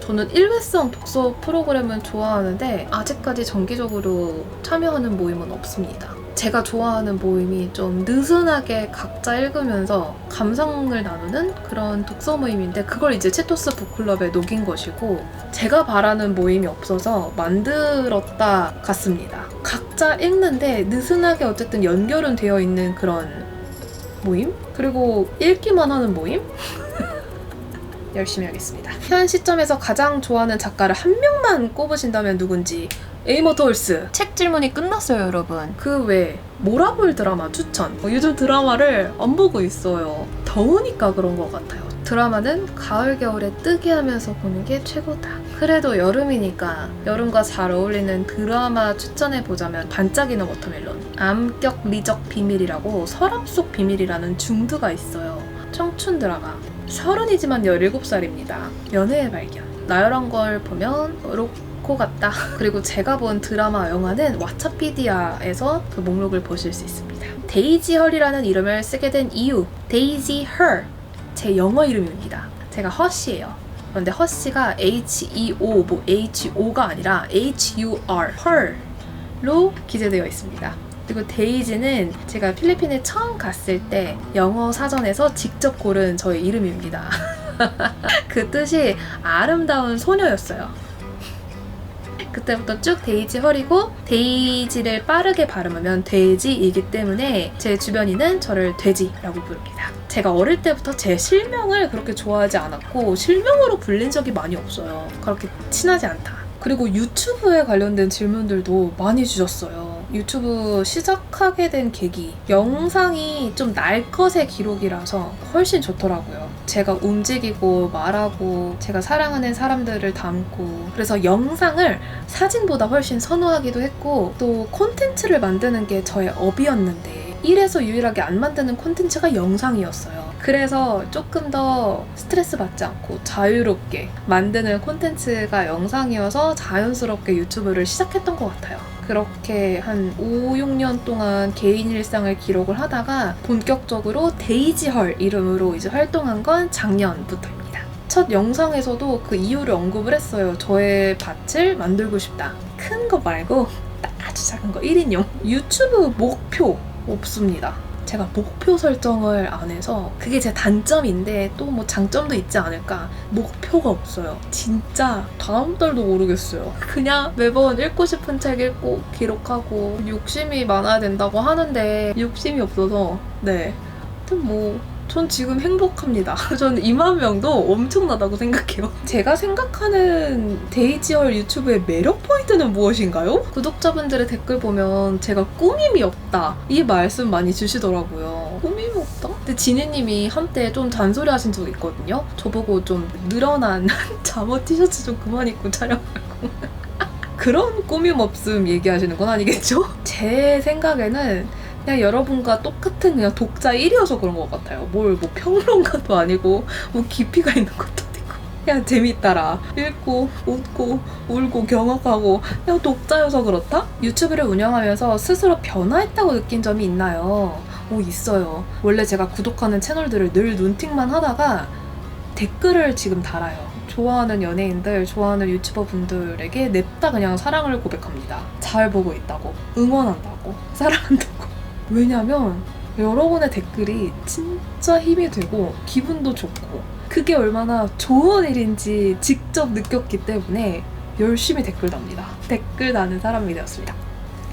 저는 일회성 독서 프로그램은 좋아하는데 아직까지 정기적으로 참여하는 모임은 없습니다. 제가 좋아하는 모임이 좀 느슨하게 각자 읽으면서 감상을 나누는 그런 독서 모임인데, 그걸 이제 치토스 북클럽에 녹인 것이고, 제가 바라는 모임이 없어서 만들었다 같습니다. 각자 읽는데 느슨하게 어쨌든 연결은 되어 있는 그런 모임? 그리고 읽기만 하는 모임? 열심히 하겠습니다. 현 시점에서 가장 좋아하는 작가를 한 명만 꼽으신다면 누군지. 에이머톨스. 책 질문이 끝났어요, 여러분. 그 외에 몰아볼 드라마 추천. 요즘 드라마를 안 보고 있어요. 더우니까 그런 것 같아요. 드라마는 가을 겨울에 뜨게 하면서 보는 게 최고다. 그래도 여름이니까 여름과 잘 어울리는 드라마 추천해보자면 반짝이는 워터멜론, 암격 리적 비밀이라고 서랍 속 비밀이라는 중드가 있어요. 청춘 드라마. 30이지만 17살입니다. 연애의 발견. 나열한 걸 보면 로코 같다. 그리고 제가 본 드라마 영화는 왓챠피디아에서 그 목록을 보실 수 있습니다. 데이지 헐이라는 이름을 쓰게 된 이유. 데이지 헐. 제 영어 이름입니다. 제가 허씨예요. 그런데 허씨가 HEO, HO가 아니라 HUR, 헐로 기재되어 있습니다. 그리고 데이지는 제가 필리핀에 처음 갔을 때 영어 사전에서 직접 고른 저의 이름입니다. 그 뜻이 아름다운 소녀였어요. 그때부터 쭉 데이지 헐이고, 데이지를 빠르게 발음하면 돼지이기 때문에 제 주변인은 저를 돼지라고 부릅니다. 제가 어릴 때부터 제 실명을 그렇게 좋아하지 않았고 실명으로 불린 적이 많이 없어요. 그렇게 친하지 않다. 그리고 유튜브에 관련된 질문들도 많이 주셨어요. 유튜브 시작하게 된 계기. 영상이 좀 날 것의 기록이라서 훨씬 좋더라고요. 제가 움직이고 말하고 제가 사랑하는 사람들을 담고, 그래서 영상을 사진보다 훨씬 선호하기도 했고, 또 콘텐츠를 만드는 게 저의 업이었는데 1에서 유일하게 안 만드는 콘텐츠가 영상이었어요. 그래서 조금 더 스트레스 받지 않고 자유롭게 만드는 콘텐츠가 영상이어서 자연스럽게 유튜브를 시작했던 것 같아요. 그렇게 한 5, 6년 동안 개인 일상을 기록을 하다가 본격적으로 데이지헐 이름으로 이제 활동한 건 작년부터입니다. 첫 영상에서도 그 이유를 언급을 했어요. 저의 밭을 만들고 싶다. 큰 거 말고 딱 아주 작은 거 1인용. 유튜브 목표 없습니다. 제가 목표 설정을 안 해서 그게 제 단점인데 또 뭐 장점도 있지 않을까. 목표가 없어요. 진짜 다음 달도 모르겠어요. 그냥 매번 읽고 싶은 책 읽고 기록하고, 욕심이 많아야 된다고 하는데 욕심이 없어서 네. 하여튼 뭐 전 지금 행복합니다. 저는 2만 명도 엄청나다고 생각해요. 제가 생각하는 데이지헐 유튜브의 매력 포인트는 무엇인가요? 구독자분들의 댓글 보면 제가 꾸밈이 없다 이 말씀 많이 주시더라고요. 꾸밈이 없다? 근데 지니님이 한때 좀 잔소리 하신 적이 있거든요. 저보고 좀 늘어난 잠옷 티셔츠 좀 그만 입고 촬영하고 그런 꾸밈 없음 얘기하시는 건 아니겠죠? 제 생각에는 그냥 여러분과 똑같은 그냥 독자 1이어서 그런 것 같아요. 뭐 평론가도 아니고 뭐 깊이가 있는 것도 아니고 그냥 재밌더라. 읽고 웃고 울고 경악하고 그냥 독자여서 그렇다? 유튜브를 운영하면서 스스로 변화했다고 느낀 점이 있나요? 있어요. 원래 제가 구독하는 채널들을 늘 눈팅만 하다가 댓글을 지금 달아요. 좋아하는 연예인들, 좋아하는 유튜버 분들에게 냅다 그냥 사랑을 고백합니다. 잘 보고 있다고, 응원한다고, 사랑한다고. 왜냐면 여러분의 댓글이 진짜 힘이 되고 기분도 좋고, 그게 얼마나 좋은 일인지 직접 느꼈기 때문에 열심히 댓글 답니다. 댓글 다는 사람이 되었습니다.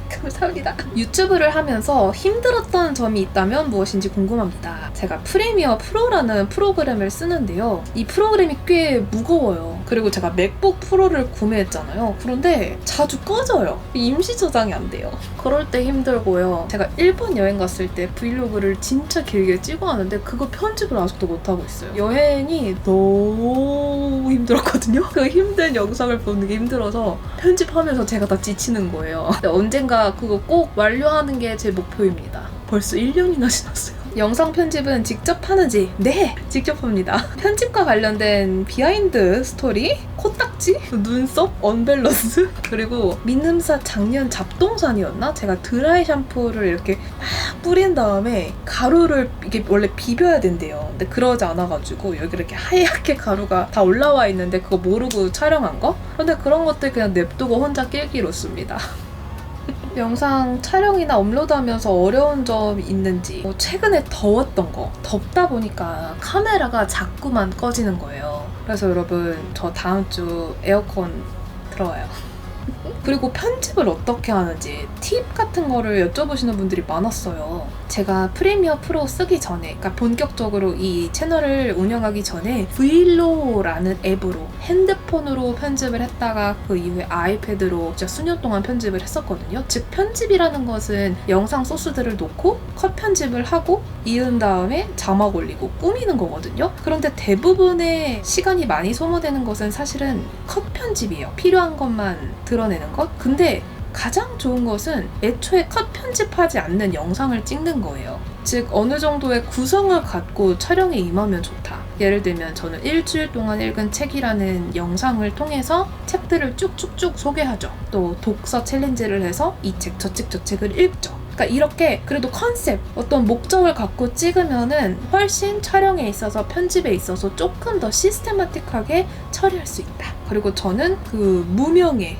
감사합니다. 유튜브를 하면서 힘들었던 점이 있다면 무엇인지 궁금합니다. 제가 프리미어 프로라는 프로그램을 쓰는데요. 이 프로그램이 꽤 무거워요. 그리고 제가 맥북 프로를 구매했잖아요. 그런데 자주 꺼져요. 임시 저장이 안 돼요. 그럴 때 힘들고요. 제가 일본 여행 갔을 때 브이로그를 진짜 길게 찍어왔는데 그거 편집을 아직도 못하고 있어요. 여행이 너무 힘들었거든요. 그 힘든 영상을 보는 게 힘들어서 편집하면서 제가 다 지치는 거예요. 근데 언젠가 그거 꼭 완료하는 게 제 목표입니다. 벌써 1년이나 지났어요. 영상 편집은 직접 하는지? 네! 직접 합니다. 편집과 관련된 비하인드 스토리, 코딱지, 눈썹, 언밸런스, 그리고 민음사 작년 잡동산이었나? 제가 드라이 샴푸를 이렇게 막 뿌린 다음에 가루를 이게 원래 비벼야 된대요. 근데 그러지 않아가지고 여기 이렇게 하얗게 가루가 다 올라와 있는데 그거 모르고 촬영한 거? 근데 그런 것들 그냥 냅두고 혼자 낄기로 씁니다. 영상 촬영이나 업로드하면서 어려운 점이 있는지, 최근에 더웠던 거, 덥다 보니까 카메라가 자꾸만 꺼지는 거예요. 그래서 여러분 저 다음 주 에어컨 들어와요. 그리고 편집을 어떻게 하는지 팁 같은 거를 여쭤보시는 분들이 많았어요. 제가 프리미어 프로 쓰기 전에, 그러니까 본격적으로 이 채널을 운영하기 전에 브이로라는 앱으로 핸드폰으로 편집을 했다가 그 이후에 아이패드로 진짜 수년 동안 편집을 했었거든요. 즉 편집이라는 것은 영상 소스들을 놓고 컷 편집을 하고 이은 다음에 자막 올리고 꾸미는 거거든요. 그런데 대부분의 시간이 많이 소모되는 것은 사실은 컷 편집이에요. 필요한 것만 드러내는 것. 근데 가장 좋은 것은 애초에 컷 편집하지 않는 영상을 찍는 거예요. 즉 어느 정도의 구성을 갖고 촬영에 임하면 좋다. 예를 들면 저는 일주일 동안 읽은 책이라는 영상을 통해서 책들을 쭉쭉쭉 소개하죠. 또 독서 챌린지를 해서 이 책, 저 책, 저 책을 읽죠. 그러니까 이렇게 그래도 컨셉, 어떤 목적을 갖고 찍으면은 훨씬 촬영에 있어서 편집에 있어서 조금 더 시스테마틱하게 처리할 수 있다. 그리고 저는 그 무명의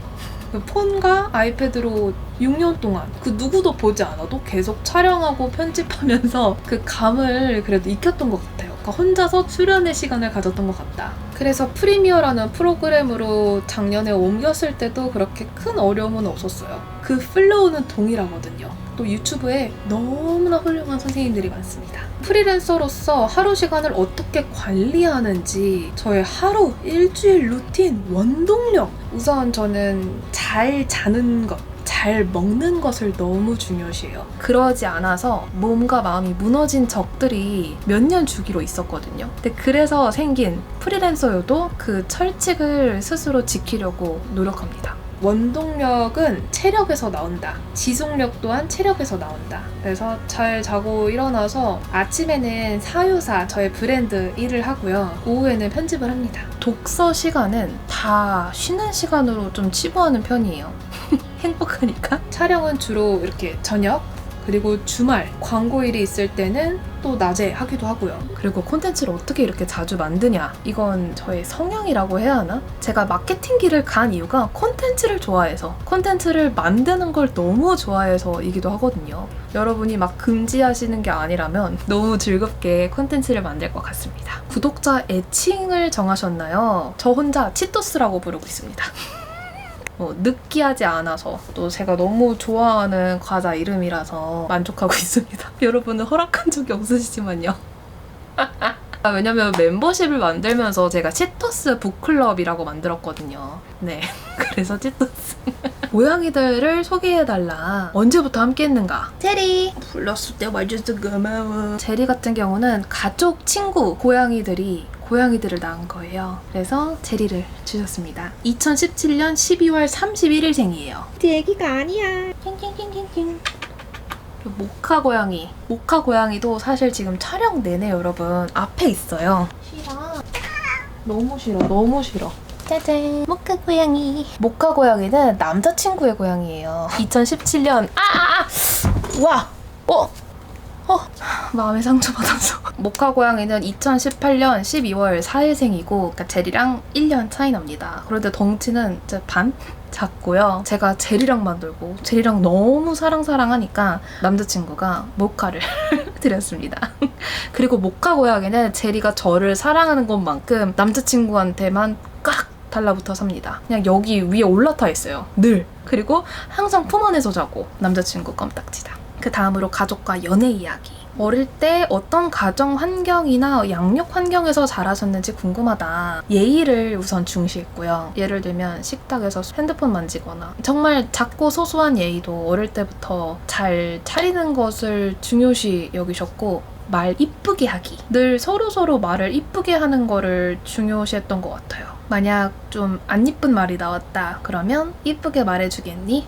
그 폰과 아이패드로 6년 동안 그 누구도 보지 않아도 계속 촬영하고 편집하면서 그 감을 그래도 익혔던 것 같아요. 그러니까 혼자서 수련의 시간을 가졌던 것 같다. 그래서 프리미어라는 프로그램으로 작년에 옮겼을 때도 그렇게 큰 어려움은 없었어요. 그 플로우는 동일하거든요. 또 유튜브에 너무나 훌륭한 선생님들이 많습니다. 프리랜서로서 하루 시간을 어떻게 관리하는지 저의 하루, 일주일 루틴, 원동력. 우선 저는 잘 자는 것, 잘 먹는 것을 너무 중요시해요. 그러지 않아서 몸과 마음이 무너진 적들이 몇 년 주기로 있었거든요. 근데 그래서 생긴 프리랜서여도 그 철칙을 스스로 지키려고 노력합니다. 원동력은 체력에서 나온다. 지속력 또한 체력에서 나온다. 그래서 잘 자고 일어나서 아침에는 사유사, 저의 브랜드 일을 하고요. 오후에는 편집을 합니다. 독서 시간은 다 쉬는 시간으로 좀 치부하는 편이에요. 행복하니까. 촬영은 주로 이렇게 저녁, 그리고 주말, 광고일이 있을 때는 또 낮에 하기도 하고요. 그리고 콘텐츠를 어떻게 이렇게 자주 만드냐? 이건 저의 성향이라고 해야 하나? 제가 마케팅기를 간 이유가 콘텐츠를 좋아해서, 콘텐츠를 만드는 걸 너무 좋아해서이기도 하거든요. 여러분이 막 금지하시는 게 아니라면 너무 즐겁게 콘텐츠를 만들 것 같습니다. 구독자 애칭을 정하셨나요? 저 혼자 치토스라고 부르고 있습니다. 느끼하지 않아서, 또 제가 너무 좋아하는 과자 이름이라서 만족하고 있습니다. 여러분은 허락한 적이 없으시지만요. 왜냐면 멤버십을 만들면서 제가 치토스 북클럽이라고 만들었거든요. 네, 그래서 치토스. 고양이들을 소개해달라. 언제부터 함께 했는가? 제리! 불렀을 때 와줘서 고마워. 제리 같은 경우는 가족, 친구, 고양이들을 낳은 거예요. 그래서 제리를 주셨습니다. 2017년 12월 31일생이에요. 제 애기가 아니야. 킹킹킹킹킹. 모카 고양이. 모카 고양이도 사실 지금 촬영 내내 여러분 앞에 있어요. 싫어. 너무 싫어. 너무 싫어. 짜잔. 모카 고양이. 모카 고양이는 남자친구의 고양이에요. 2017년 와! 마음의 상처받았어. 모카 고양이는 2018년 12월 4일생이고, 그러니까 제리랑 1년 차이 납니다. 그런데 덩치는 진짜 반? 작고요. 제가 제리랑만 놀고, 제리랑 너무 사랑하니까 남자친구가 모카를 드렸습니다. 그리고 모카 고양이는 제리가 저를 사랑하는 것만큼 남자친구한테만 꽉 달라붙어 삽니다. 그냥 여기 위에 올라타 있어요. 늘. 그리고 항상 품 안에서 자고, 남자친구 껌딱지다. 그 다음으로 가족과 연애 이야기. 어릴 때 어떤 가정 환경이나 양육 환경에서 자라셨는지 궁금하다. 예의를 우선 중시했고요. 예를 들면 식탁에서 핸드폰 만지거나 정말 작고 소소한 예의도 어릴 때부터 잘 차리는 것을 중요시 여기셨고, 말 이쁘게 하기. 늘 서로 말을 이쁘게 하는 거를 중요시했던 것 같아요. 만약 좀 안 이쁜 말이 나왔다 그러면 이쁘게 말해주겠니?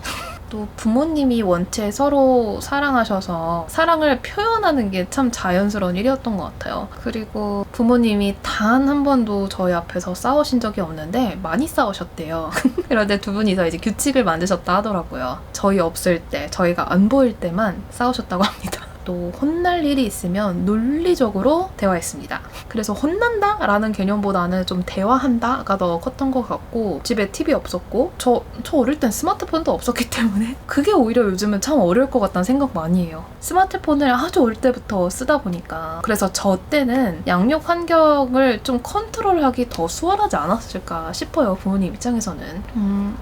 또 부모님이 원체 서로 사랑하셔서 사랑을 표현하는 게 참 자연스러운 일이었던 것 같아요. 그리고 부모님이 단 한 번도 저희 앞에서 싸우신 적이 없는데 많이 싸우셨대요. 그런데 두 분이서 이제 규칙을 만드셨다 하더라고요. 저희 없을 때, 저희가 안 보일 때만 싸우셨다고 합니다. 또 혼날 일이 있으면 논리적으로 대화했습니다. 그래서 혼난다? 라는 개념보다는 좀 대화한다가 더 컸던 것 같고 집에 TV 없었고 저 어릴 땐 스마트폰도 없었기 때문에 그게 오히려 요즘은 참 어려울 것 같다는 생각 많이 해요. 스마트폰을 아주 어릴 때부터 쓰다 보니까 그래서 저 때는 양육 환경을 좀 컨트롤하기 더 수월하지 않았을까 싶어요. 부모님 입장에서는.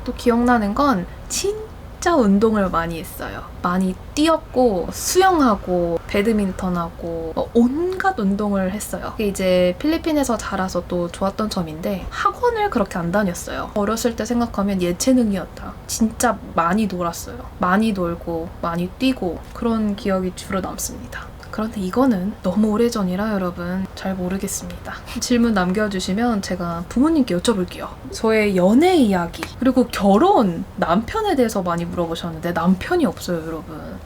또 기억나는 건 진짜 운동을 많이 했어요. 많이 뛰었고 수영하고 배드민턴하고 온갖 운동을 했어요. 이게 이제 필리핀에서 자라서 또 좋았던 점인데 학원을 그렇게 안 다녔어요. 어렸을 때 생각하면 예체능이었다. 진짜 많이 놀았어요. 많이 놀고 많이 뛰고 그런 기억이 주로 남습니다. 그런데 이거는 너무 오래전이라 여러분 잘 모르겠습니다. 질문 남겨주시면 제가 부모님께 여쭤볼게요. 저의 연애 이야기 그리고 결혼, 남편에 대해서 많이 물어보셨는데 남편이 없어요 여러분.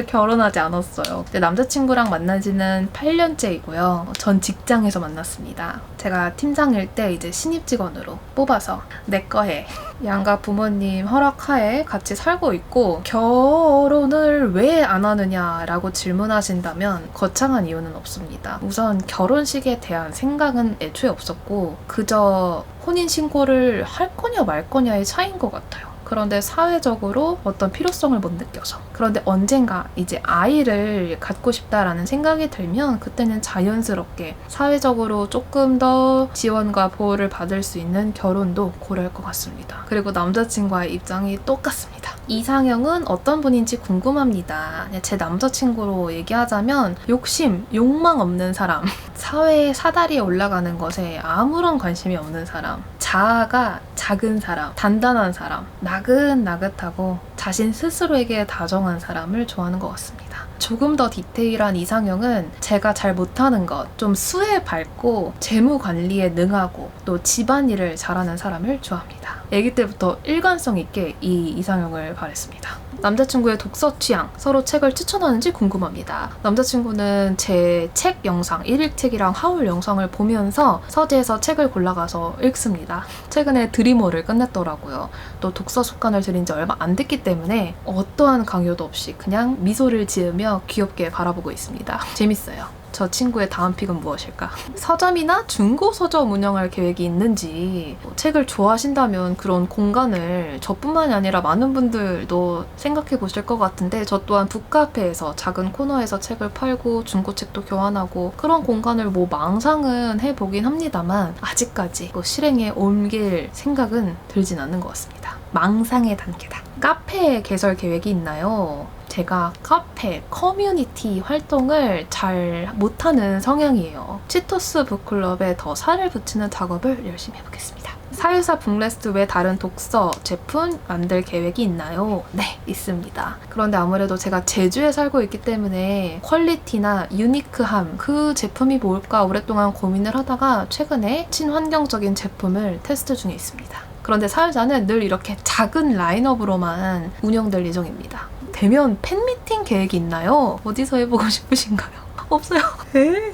결혼하지 않았어요. 근데 남자친구랑 만난 지는 8년째이고요. 전 직장에서 만났습니다. 제가 팀장일 때 이제 신입 직원으로 뽑아서 내 거 해. 양가 부모님 허락하에 같이 살고 있고 결혼을 왜 안 하느냐라고 질문하신다면 거창한 이유는 없습니다. 우선 결혼식에 대한 생각은 애초에 없었고 그저 혼인신고를 할 거냐 말 거냐의 차이인 것 같아요. 그런데 사회적으로 어떤 필요성을 못 느껴서 그런데 언젠가 이제 아이를 갖고 싶다라는 생각이 들면 그때는 자연스럽게 사회적으로 조금 더 지원과 보호를 받을 수 있는 결혼도 고려할 것 같습니다. 그리고 남자친구와의 입장이 똑같습니다. 이상형은 어떤 분인지 궁금합니다. 제 남자친구로 얘기하자면 욕심, 욕망 없는 사람, 사회의 사다리에 올라가는 것에 아무런 관심이 없는 사람, 자아가 작은 사람, 단단한 사람, 나긋나긋하고 자신 스스로에게 다정한 사람을 좋아하는 것 같습니다. 조금 더 디테일한 이상형은 제가 잘 못하는 것, 좀 수에 밝고 재무 관리에 능하고 또 집안일을 잘하는 사람을 좋아합니다. 아기 때부터 일관성 있게 이 이상형을 바랬습니다. 남자친구의 독서 취향, 서로 책을 추천하는지 궁금합니다. 남자친구는 제 책 영상, 일일책이랑 하울 영상을 보면서 서재에서 책을 골라가서 읽습니다. 최근에 드리머를 끝냈더라고요. 또 독서 습관을 들인 지 얼마 안 됐기 때문에 어떠한 강요도 없이 그냥 미소를 지으며 귀엽게 바라보고 있습니다. 재밌어요. 저 친구의 다음 픽은 무엇일까? 서점이나 중고 서점 운영할 계획이 있는지 책을 좋아하신다면 그런 공간을 저뿐만이 아니라 많은 분들도 생각해 보실 것 같은데 저 또한 북카페에서 작은 코너에서 책을 팔고 중고책도 교환하고 그런 공간을 망상은 해보긴 합니다만 아직까지 실행에 옮길 생각은 들진 않는 것 같습니다. 망상의 단계다. 카페 개설 계획이 있나요? 제가 카페, 커뮤니티 활동을 잘 못하는 성향이에요. 치토스 북클럽에 더 살을 붙이는 작업을 열심히 해보겠습니다. 사유사 북레스트 외 다른 독서 제품 만들 계획이 있나요? 네, 있습니다. 그런데 아무래도 제가 제주에 살고 있기 때문에 퀄리티나 유니크함, 그 제품이 뭘까 오랫동안 고민을 하다가 최근에 친환경적인 제품을 테스트 중에 있습니다. 그런데 사유사는 늘 이렇게 작은 라인업으로만 운영될 예정입니다. 대면 팬미팅 계획이 있나요? 어디서 해보고 싶으신가요? 없어요.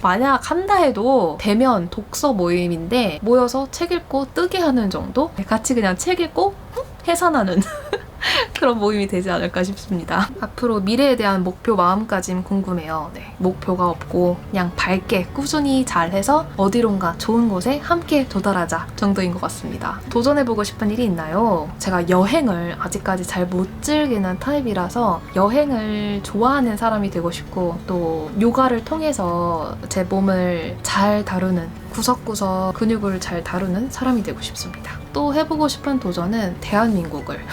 만약 한다 해도 대면 독서 모임인데 모여서 책 읽고 뜨게 하는 정도? 같이 그냥 책 읽고 해산하는 그런 모임이 되지 않을까 싶습니다. 앞으로 미래에 대한 목표 마음가짐 궁금해요. 네, 목표가 없고 그냥 밝게 꾸준히 잘해서 어디론가 좋은 곳에 함께 도달하자 정도인 것 같습니다. 도전해보고 싶은 일이 있나요? 제가 여행을 아직까지 잘 못 즐기는 타입이라서 여행을 좋아하는 사람이 되고 싶고 또 요가를 통해서 제 몸을 잘 다루는 구석구석 근육을 잘 다루는 사람이 되고 싶습니다. 또 해보고 싶은 도전은 대한민국을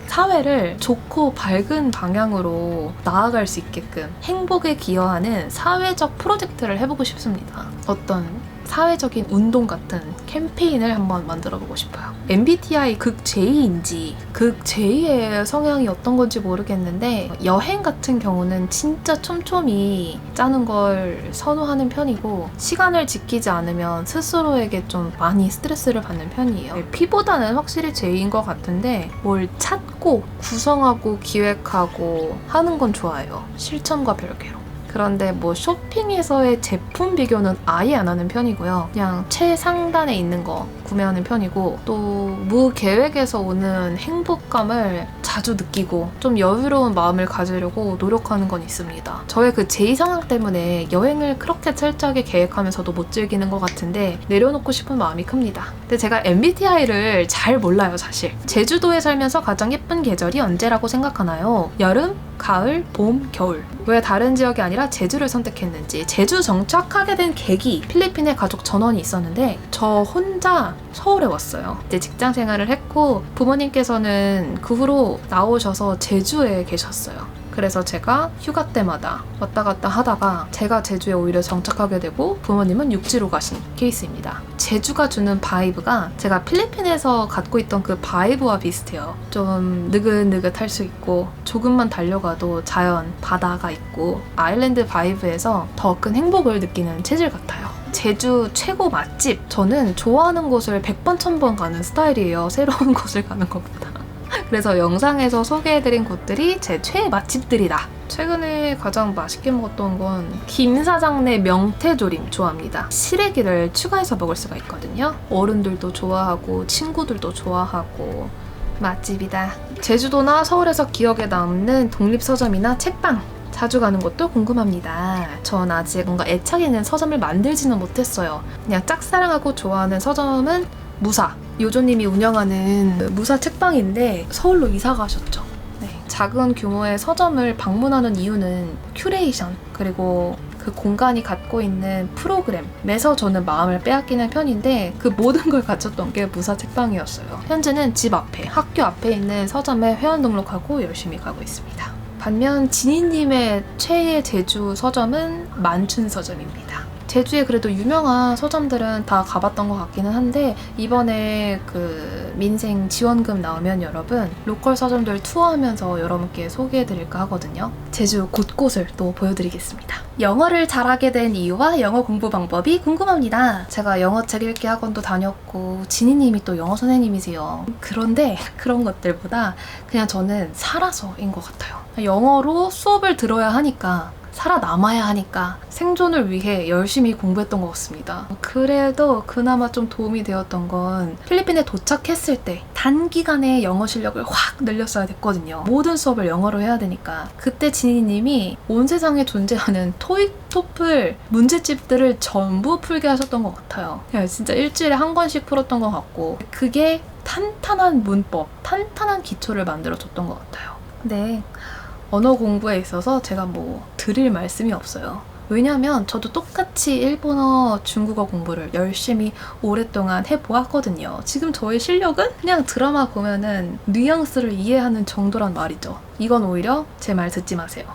사회를 좋고 밝은 방향으로 나아갈 수 있게끔 행복에 기여하는 사회적 프로젝트를 해보고 싶습니다. 어떤 사회적인 운동 같은 캠페인을 한번 만들어보고 싶어요. MBTI 극 J인지 극 J의 성향이 어떤 건지 모르겠는데 여행 같은 경우는 진짜 촘촘히 짜는 걸 선호하는 편이고 시간을 지키지 않으면 스스로에게 좀 많이 스트레스를 받는 편이에요. P보다는 확실히 J인 것 같은데 뭘 찾고 구성하고 기획하고 하는 건 좋아해요. 실천과 별개로. 그런데 쇼핑에서의 제품 비교는 아예 안 하는 편이고요. 그냥 최상단에 있는 거 구매하는 편이고 또 무계획에서 오는 행복 행복감을 자주 느끼고 좀 여유로운 마음을 가지려고 노력하는 건 있습니다. 저의 그 제2성향 때문에 여행을 그렇게 철저하게 계획하면서도 못 즐기는 것 같은데 내려놓고 싶은 마음이 큽니다. 근데 제가 MBTI를 잘 몰라요, 사실. 제주도에 살면서 가장 예쁜 계절이 언제라고 생각하나요? 여름, 가을, 봄, 겨울. 왜 다른 지역이 아니라 제주를 선택했는지. 제주 정착하게 된 계기, 필리핀에 가족 전원이 있었는데 저 혼자 서울에 왔어요. 이제 직장 생활을 했고 부모님께서는 그 후로 나오셔서 제주에 계셨어요. 그래서 제가 휴가 때마다 왔다 갔다 하다가 제가 제주에 오히려 정착하게 되고 부모님은 육지로 가신 케이스입니다. 제주가 주는 바이브가 제가 필리핀에서 갖고 있던 그 바이브와 비슷해요. 좀 느긋느긋할 수 있고 조금만 달려가도 자연, 바다가 있고 아일랜드 바이브에서 더 큰 행복을 느끼는 체질 같아요. 제주 최고 맛집! 저는 좋아하는 곳을 100번, 1000번 가는 스타일이에요. 새로운 곳을 가는 것보다. 그래서 영상에서 소개해드린 곳들이 제 최애 맛집들이다. 최근에 가장 맛있게 먹었던 건 김사장네 명태조림 좋아합니다. 시래기를 추가해서 먹을 수가 있거든요. 어른들도 좋아하고 친구들도 좋아하고 맛집이다. 제주도나 서울에서 기억에 남는 독립서점이나 책방 자주 가는 곳도 궁금합니다. 전 아직 뭔가 애착 있는 서점을 만들지는 못했어요. 그냥 짝사랑하고 좋아하는 서점은 무사. 요조님이 운영하는 무사 책방인데 서울로 이사 가셨죠. 네. 작은 규모의 서점을 방문하는 이유는 큐레이션 그리고 그 공간이 갖고 있는 프로그램에서 저는 마음을 빼앗기는 편인데 그 모든 걸 갖췄던 게 무사 책방이었어요. 현재는 집 앞에, 학교 앞에 있는 서점에 회원 등록하고 열심히 가고 있습니다. 반면 지니님의 최애 제주 서점은 만춘 서점입니다. 제주에 그래도 유명한 서점들은 다 가봤던 것 같기는 한데 이번에 그 민생 지원금 나오면 여러분 로컬 서점들 투어하면서 여러분께 소개해드릴까 하거든요. 제주 곳곳을 또 보여드리겠습니다. 영어를 잘하게 된 이유와 영어 공부 방법이 궁금합니다. 제가 영어책 읽기 학원도 다녔고 지니님이 또 영어 선생님이세요. 그런데 그런 것들보다 그냥 저는 살아서인 것 같아요. 영어로 수업을 들어야 하니까 살아남아야 하니까 생존을 위해 열심히 공부했던 것 같습니다. 그래도 그나마 좀 도움이 되었던 건 필리핀에 도착했을 때 단기간에 영어 실력을 확 늘렸어야 됐거든요. 모든 수업을 영어로 해야 되니까. 그때 지니님이 온 세상에 존재하는 토익, 토플 문제집들을 전부 풀게 하셨던 것 같아요. 진짜 일주일에 한 권씩 풀었던 것 같고 그게 탄탄한 문법, 탄탄한 기초를 만들어줬던 것 같아요. 네. 언어 공부에 있어서 제가 뭐 드릴 말씀이 없어요. 왜냐면 저도 똑같이 일본어, 중국어 공부를 열심히 오랫동안 해보았거든요. 지금 저의 실력은 그냥 드라마 보면은 뉘앙스를 이해하는 정도란 말이죠. 이건 오히려 제 말 듣지 마세요.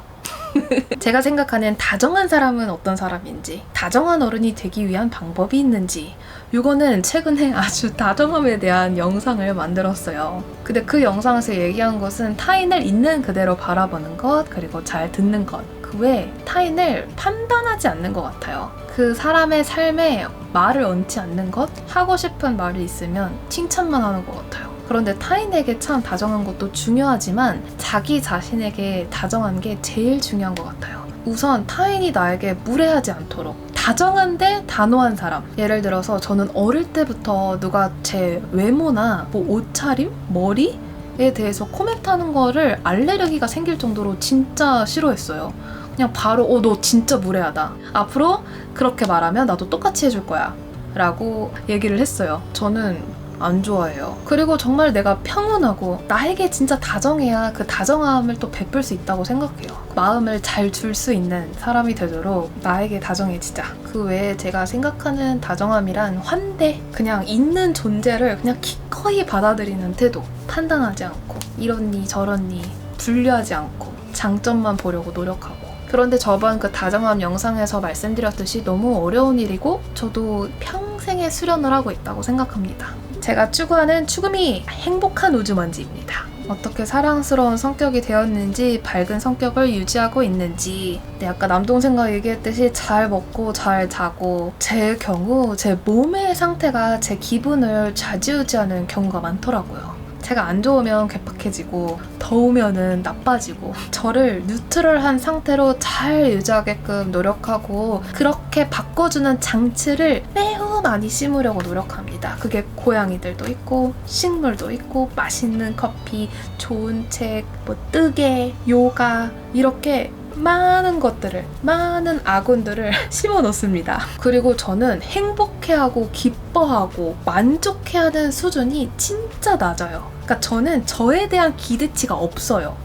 제가 생각하는 다정한 사람은 어떤 사람인지, 다정한 어른이 되기 위한 방법이 있는지 이거는 최근에 아주 다정함에 대한 영상을 만들었어요. 근데 그 영상에서 얘기한 것은 타인을 있는 그대로 바라보는 것, 그리고 잘 듣는 것. 그 외에 타인을 판단하지 않는 것 같아요. 그 사람의 삶에 말을 얹지 않는 것, 하고 싶은 말이 있으면 칭찬만 하는 것 같아요. 그런데 타인에게 참 다정한 것도 중요하지만 자기 자신에게 다정한 게 제일 중요한 것 같아요. 우선 타인이 나에게 무례하지 않도록 다정한데 단호한 사람. 예를 들어서 저는 어릴 때부터 누가 제 외모나 뭐 옷차림, 머리에 대해서 코멘트하는 거를 알레르기가 생길 정도로 진짜 싫어했어요. 그냥 바로 너 진짜 무례하다. 앞으로 그렇게 말하면 나도 똑같이 해줄 거야 라고 얘기를 했어요. 저는 안 좋아해요. 그리고 정말 내가 평온하고 나에게 진짜 다정해야 그 다정함을 또 베풀 수 있다고 생각해요. 마음을 잘 줄 수 있는 사람이 되도록 나에게 다정해지자. 그 외에 제가 생각하는 다정함이란 환대, 그냥 있는 존재를 그냥 기꺼이 받아들이는 태도, 판단하지 않고 이러니 저러니 분류하지 않고 장점만 보려고 노력하고. 그런데 저번 그 다정함 영상에서 말씀드렸듯이 너무 어려운 일이고 저도 평생의 수련을 하고 있다고 생각합니다. 제가 추구하는 추구미 행복한 우주먼지입니다. 어떻게 사랑스러운 성격이 되었는지, 밝은 성격을 유지하고 있는지. 네, 아까 남동생과 얘기했듯이 잘 먹고 잘 자고 제 경우 제 몸의 상태가 제 기분을 좌지우지하는 경우가 많더라고요. 제가 안 좋으면 괴팍해지고 더우면은 나빠지고 저를 뉴트럴한 상태로 잘 유지하게끔 노력하고 그렇게 바꿔주는 장치를 매우 많이 심으려고 노력합니다. 그게 고양이들도 있고 식물도 있고 맛있는 커피, 좋은 책, 뭐 뜨개, 요가 이렇게 많은 것들을, 많은 아군들을 심어 놓습니다. 그리고 저는 행복해하고 기뻐하고 만족해하는 수준이 진짜 낮아요. 그러니까 저는 저에 대한 기대치가 없어요.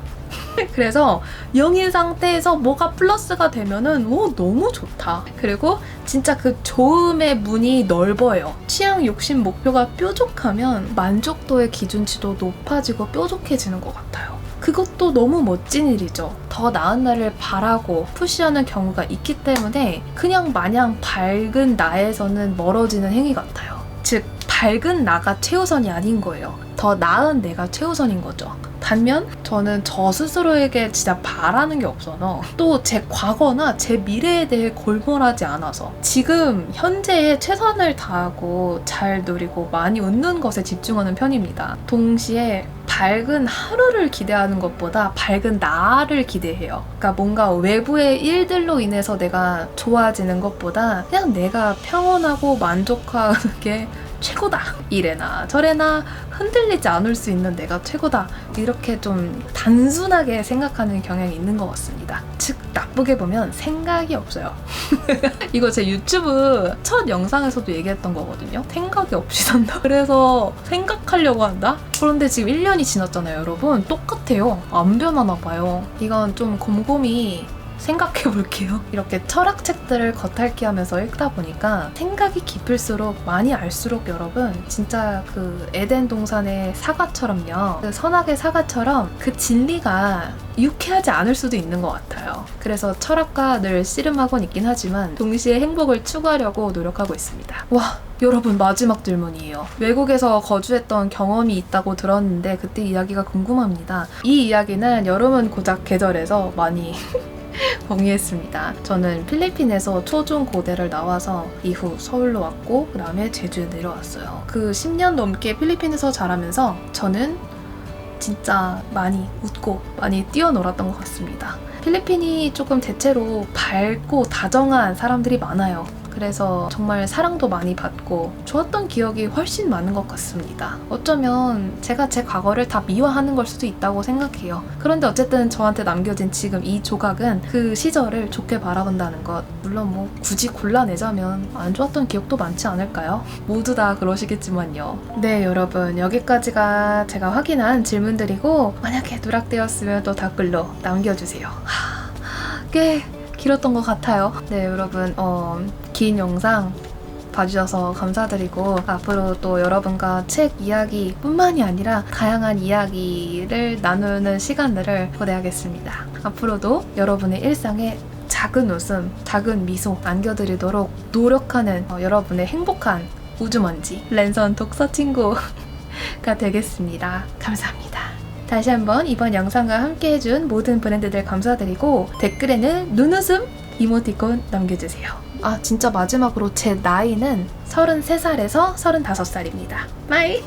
그래서 0인 상태에서 뭐가 플러스가 되면은 너무 좋다. 그리고 진짜 그 좋음의 문이 넓어요. 취향, 욕심, 목표가 뾰족하면 만족도의 기준치도 높아지고 뾰족해지는 것 같아요. 그것도 너무 멋진 일이죠. 더 나은 날을 바라고 푸시하는 경우가 있기 때문에 그냥 마냥 밝은 나에서는 멀어지는 행위 같아요. 즉, 밝은 나가 최우선이 아닌 거예요. 더 나은 내가 최우선인 거죠. 반면 저는 저 스스로에게 진짜 바라는 게 없어서 또 제 과거나 제 미래에 대해 골몰하지 않아서 지금 현재에 최선을 다하고 잘 누리고 많이 웃는 것에 집중하는 편입니다. 동시에 밝은 하루를 기대하는 것보다 밝은 나를 기대해요. 그러니까 뭔가 외부의 일들로 인해서 내가 좋아지는 것보다 그냥 내가 평온하고 만족하는 게 최고다. 이래나 저래나 흔들리지 않을 수 있는 내가 최고다. 이렇게 좀 단순하게 생각하는 경향이 있는 것 같습니다. 즉, 나쁘게 보면 생각이 없어요. 이거 제 유튜브 첫 영상에서도 얘기했던 거거든요. 생각이 없이 산다. 그래서 생각하려고 한다? 그런데 지금 1년이 지났잖아요, 여러분. 똑같아요. 안 변하나 봐요. 이건 좀 곰곰이 생각해 볼게요. 이렇게 철학책들을 겉핥기하면서 읽다 보니까 생각이 깊을수록 많이 알수록 여러분 진짜 그 에덴 동산의 사과처럼요. 그 선악의 사과처럼 그 진리가 유쾌하지 않을 수도 있는 것 같아요. 그래서 철학과 늘 씨름하곤 있긴 하지만 동시에 행복을 추구하려고 노력하고 있습니다. 와, 여러분 마지막 질문이에요. 외국에서 거주했던 경험이 있다고 들었는데 그때 이야기가 궁금합니다. 이 이야기는 여름은 고작 계절에서 많이 동의했습니다. 저는 필리핀에서 초중 고대를 나와서 이후 서울로 왔고 그 다음에 제주에 내려왔어요. 그 10년 넘게 필리핀에서 자라면서 저는 진짜 많이 웃고 많이 뛰어놀았던 것 같습니다. 필리핀이 조금 대체로 밝고 다정한 사람들이 많아요. 그래서 정말 사랑도 많이 받고 좋았던 기억이 훨씬 많은 것 같습니다. 어쩌면 제가 제 과거를 다 미화하는 걸 수도 있다고 생각해요. 그런데 어쨌든 저한테 남겨진 지금 이 조각은 그 시절을 좋게 바라본다는 것. 물론 뭐 굳이 골라내자면 안 좋았던 기억도 많지 않을까요? 모두 다 그러시겠지만요. 네, 여러분 여기까지가 제가 확인한 질문들이고 만약에 누락되었으면 또 댓글로 남겨주세요. 꽤 길었던 것 같아요. 네, 여러분 긴 영상 봐주셔서 감사드리고 앞으로 또 여러분과 책 이야기 뿐만이 아니라 다양한 이야기를 나누는 시간들을 보내야겠습니다. 앞으로도 여러분의 일상에 작은 웃음, 작은 미소 안겨드리도록 노력하는 여러분의 행복한 우주먼지 랜선 독서 친구가 되겠습니다. 감사합니다. 다시 한번 이번 영상과 함께 해준 모든 브랜드들 감사드리고 댓글에는 눈웃음 이모티콘 남겨주세요. 아, 진짜 마지막으로 제 나이는 33살에서 35살입니다. 마이!